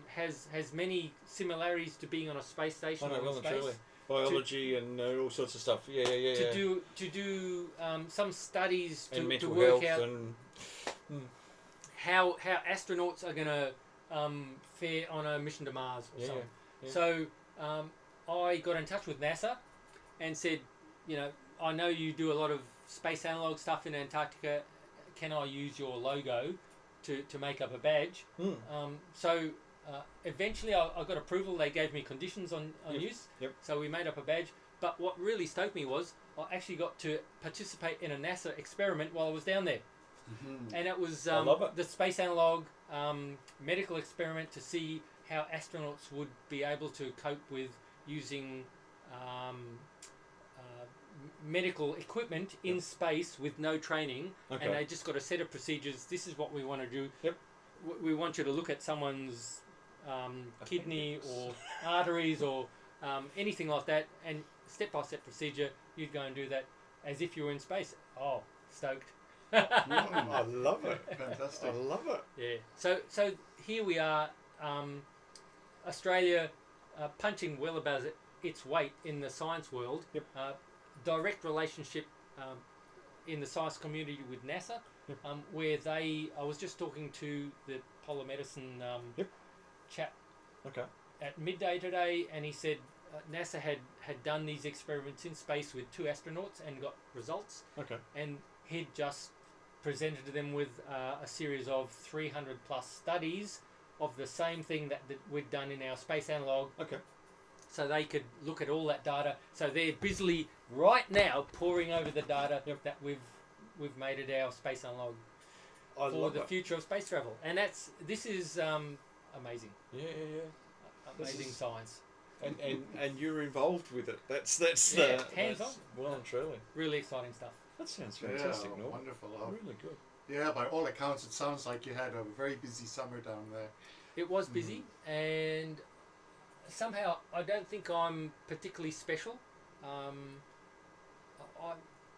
has many similarities to being on a space station or in space. Biology and all sorts of stuff. To do some studies and to mental work health out how astronauts are going to fare on a mission to Mars or something. So I got in touch with NASA and said, I know you do a lot of space analog stuff in Antarctica. Can I use your logo to make up a badge? So eventually I got approval. They gave me conditions on use. So we made up a badge. But what really stoked me was I actually got to participate in a NASA experiment while I was down there. And it was the space analog medical experiment to see how astronauts would be able to cope with using medical equipment in space with no training, and they just got a set of procedures. This is what we want to do. We want you to look at someone's kidney or arteries or anything like that, and step-by-step procedure. You'd go and do that as if you were in space. Oh, stoked. I love it. Fantastic. I love it. Yeah. So here we are, Australia punching well above its weight in the science world. Direct relationship in the science community with NASA, where I was just talking to the Polar Medicine chap at midday today, and he said NASA had done these experiments in space with 2 astronauts and got results. And he'd just presented to them with a series of 300 plus studies of the same thing that we'd done in our space analog. So they could look at all that data. So they're busily right now poring over the data that we've made at our space analog for the future of space travel. And this is amazing. Amazing science. And you're involved with it. That's hands-on. Well and truly. Really exciting stuff. That sounds fantastic. Yeah, wonderful. Really good. Yeah, by all accounts, it sounds like you had a very busy summer down there. It was busy, and somehow I don't think I'm particularly special.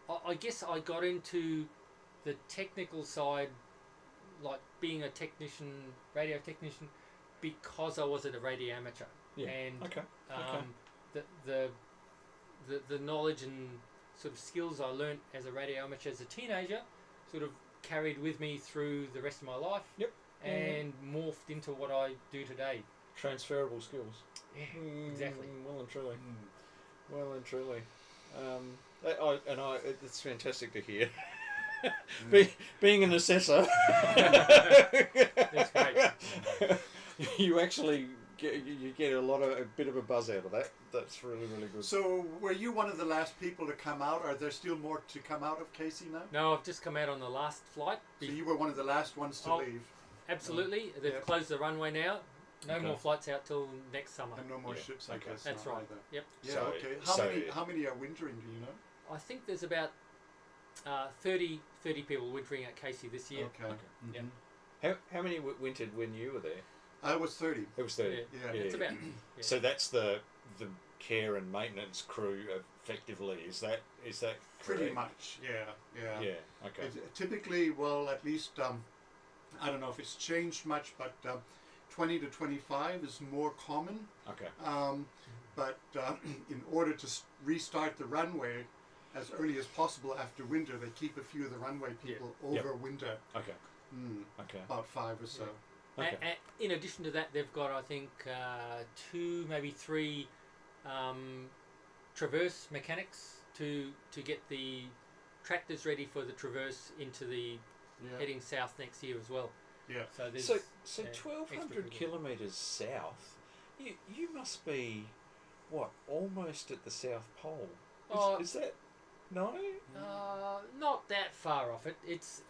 I guess I got into the technical side, like being a technician, radio technician, because I was a radio amateur. And the knowledge and sort of skills I learnt as a radio amateur as a teenager sort of carried with me through the rest of my life. And morphed into what I do today. Transferable skills. Yeah, exactly. Well and truly. Well and truly. It's fantastic to hear. Being an assessor, That's great. you actually get a bit of a buzz out of that. That's really, really good. So, were you one of the last people to come out? Are there still more to come out of Casey now? No, I've just come out on the last flight. So you were one of the last ones to leave? Absolutely. They've closed the runway now. No more flights out till next summer. And no more ships, I guess. That's right. Either. Yep. Yeah, So, okay. How many are wintering, do you know? I think there's about 30 people wintering at Casey this year. Okay. Yep. How many wintered when you were there? I was 30. It was 30. Yeah. It's about. So that's the care and maintenance crew effectively. Is that correct? Pretty much, yeah. Okay. Typically, well, at least, I don't know if it's changed much, but 20 to 25 is more common. Okay. But in order to restart the runway as early as possible after winter, they keep a few of the runway people over winter. Okay. Okay. About 5 or so. And in addition to that, they've got, I think, 2, maybe 3 traverse mechanics to get the tractors ready for the traverse into the heading south next year as well. Yeah. So 1,200 kilometres south. You must be what, almost at the South Pole? Is that no? Not that far off it.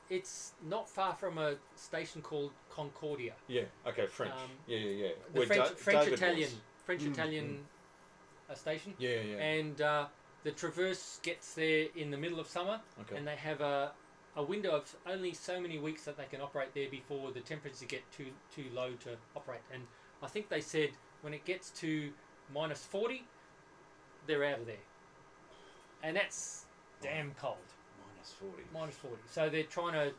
It's not far from a station called Concordia. Yeah. Okay. French. Yeah. The French Italian station. Yeah. And the traverse gets there in the middle of summer, and they have a window of only so many weeks that they can operate there before the temperatures get too low to operate. And I think they said when it gets to -40, they're out of there, and that's damn cold. -40. So they're trying to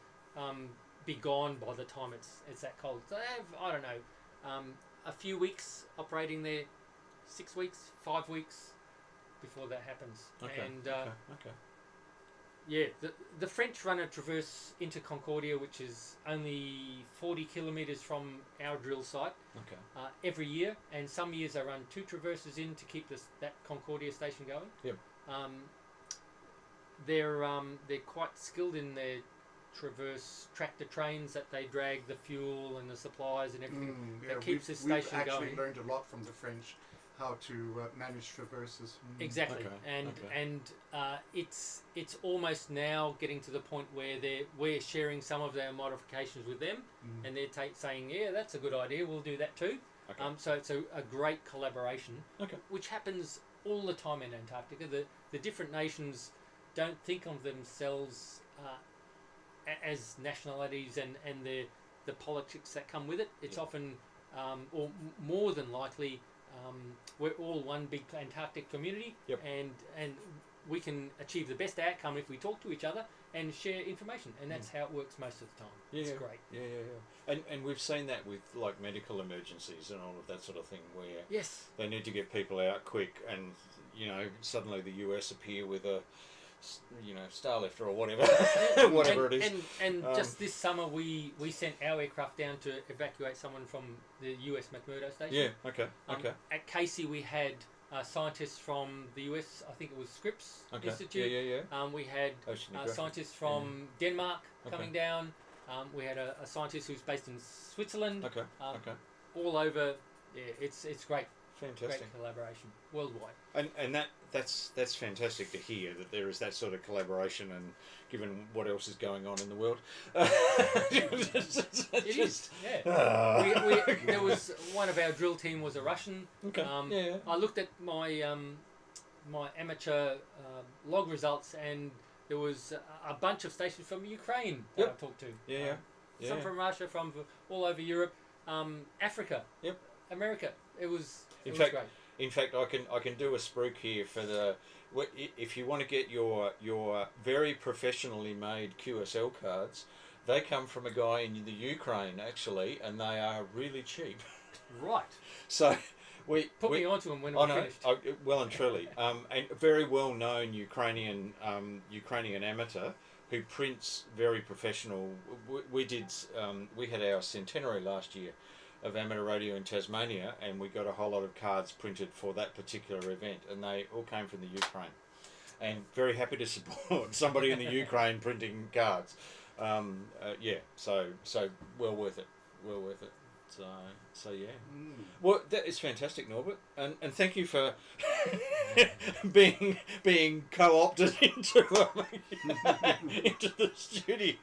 be gone by the time it's that cold. So they have, I don't know, a few weeks operating there, 6 weeks, 5 weeks before that happens. Okay. Yeah, the French run a traverse into Concordia, which is only 40 kilometres from our drill site. Every year, and some years they run 2 traverses in to keep that Concordia station going. Yep. They're quite skilled in their traverse tractor trains that they drag the fuel and the supplies and everything that keeps this station going. We've actually learned a lot from the French, how to manage traverses. Exactly, and it's almost now getting to the point where we're sharing some of their modifications with them, and they're saying, yeah, that's a good idea, we'll do that too. So it's a great collaboration, which happens all the time in Antarctica. The different nations don't think of themselves as nationalities and the politics that come with it. It's often, or more than likely, we're all one big Antarctic community, and we can achieve the best outcome if we talk to each other and share information, and that's how it works most of the time. It's great. And we've seen that with like medical emergencies and all of that sort of thing, where they need to get people out quick, and suddenly the US appear with a Starlifter or whatever, whatever it is. And just this summer we sent our aircraft down to evacuate someone from the US McMurdo station. At Casey we had scientists from the US, I think it was Scripps Institute. We had scientists from Denmark coming down. We had a scientist who's based in Switzerland. All over. Yeah, it's great. Fantastic. Great collaboration worldwide. And that's fantastic to hear that there is that sort of collaboration, and given what else is going on in the world. It is. There was one of our drill team was a Russian. I looked at my my amateur log results, and there was a bunch of stations from Ukraine that I talked to. Some from Russia, from all over Europe, Africa, America. It was great. In fact, I can do a spruik here for if you want to get your very professionally made QSL cards, they come from a guy in the Ukraine actually, and they are really cheap. Right. So put me onto them when we're finished. Well and truly, and a very well known Ukrainian amateur who prints very professional. We had our centenary last year of amateur radio in Tasmania, and we got a whole lot of cards printed for that particular event, and they all came from the Ukraine, and very happy to support somebody in the Ukraine printing cards. So well worth it. So yeah. Well, that is fantastic, Norbert, and thank you for being co-opted into the studio.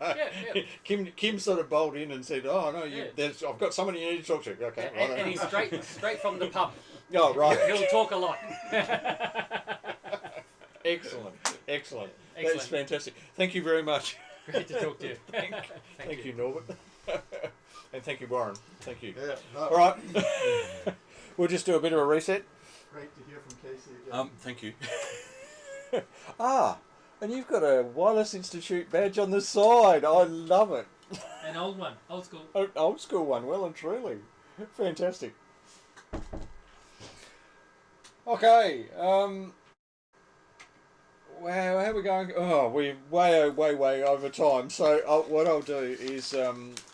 Kim sort of bowled in and said, "Oh no, I've got someone you need to talk to." Okay, and he's straight from the pub. Oh right. He'll talk a lot. Excellent. That's fantastic. Thank you very much. Great to talk to you. Thank you, Norbert. And thank you, Warren. Thank you. All right. We'll just do a bit of a reset. Great to hear from Casey again. Thank you. And you've got a Wireless Institute badge on the side. I love it. An old one. Old school. An old school one, well and truly. Fantastic. Okay. Wow, how are we going? Oh, we're way over time. So what I'll do is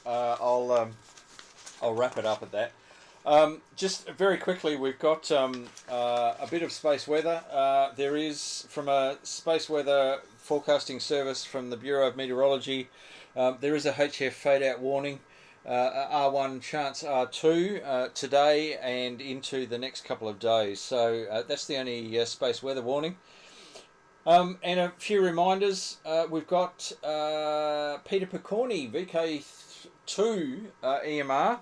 I'll I'll wrap it up at that. Just very quickly, we've got a bit of space weather. There is, from a space weather forecasting service from the Bureau of Meteorology, there is a HF fade-out warning, R1 chance R2 today and into the next couple of days. So that's the only space weather warning. And a few reminders. We've got Peter Picorni, VK2 EMR,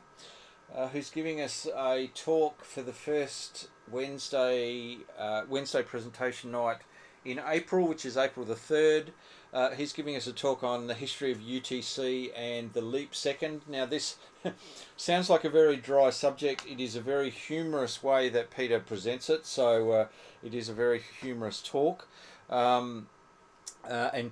who's giving us a talk for the first Wednesday presentation night in April, which is April the 3rd. He's giving us a talk on the history of UTC and the leap second. Now this sounds like a very dry subject. It is a very humorous way that Peter presents it, so it is a very humorous talk. And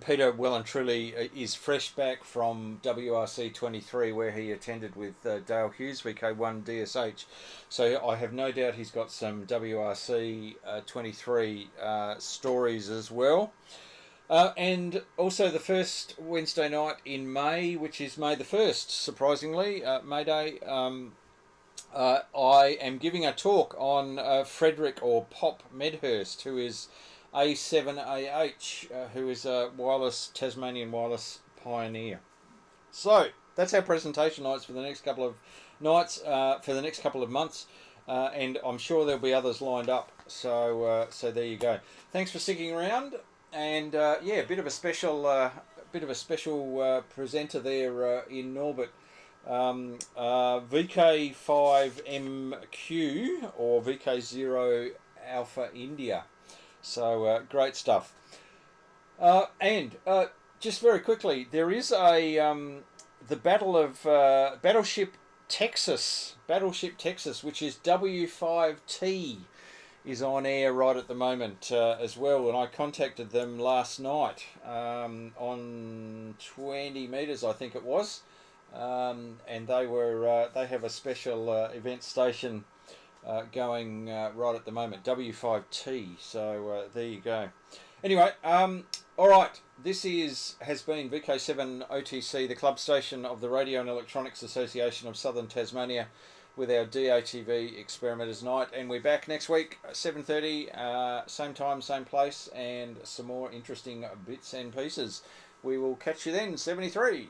Peter well and truly is fresh back from WRC 23, where he attended with Dale Hughes, VK1 DSH. So I have no doubt he's got some WRC 23 stories as well. And also the first Wednesday night in May, which is May the 1st, surprisingly, May Day, I am giving a talk on Frederick or Pop Medhurst, who is A7AH, who is a Tasmanian wireless pioneer. So that's our presentation nights for the next couple of nights, for the next couple of months, and I'm sure there'll be others lined up. So so there you go. Thanks for sticking around, and yeah, a bit of a special presenter there in Norbert. VK5MQ or VK0 Alpha India. So great stuff. And just very quickly, there is a the Battle of Battleship Texas, which is W5T, is on air right at the moment as well. And I contacted them last night on 20 meters, I think it was, and they were they have a special event station going right at the moment, W5T. So there you go. Anyway, all right. This has been VK7OTC, the club station of the Radio and Electronics Association of Southern Tasmania, with our DATV Experimenters Night, and we're back next week, 7:30, same time, same place, and some more interesting bits and pieces. We will catch you then, 73.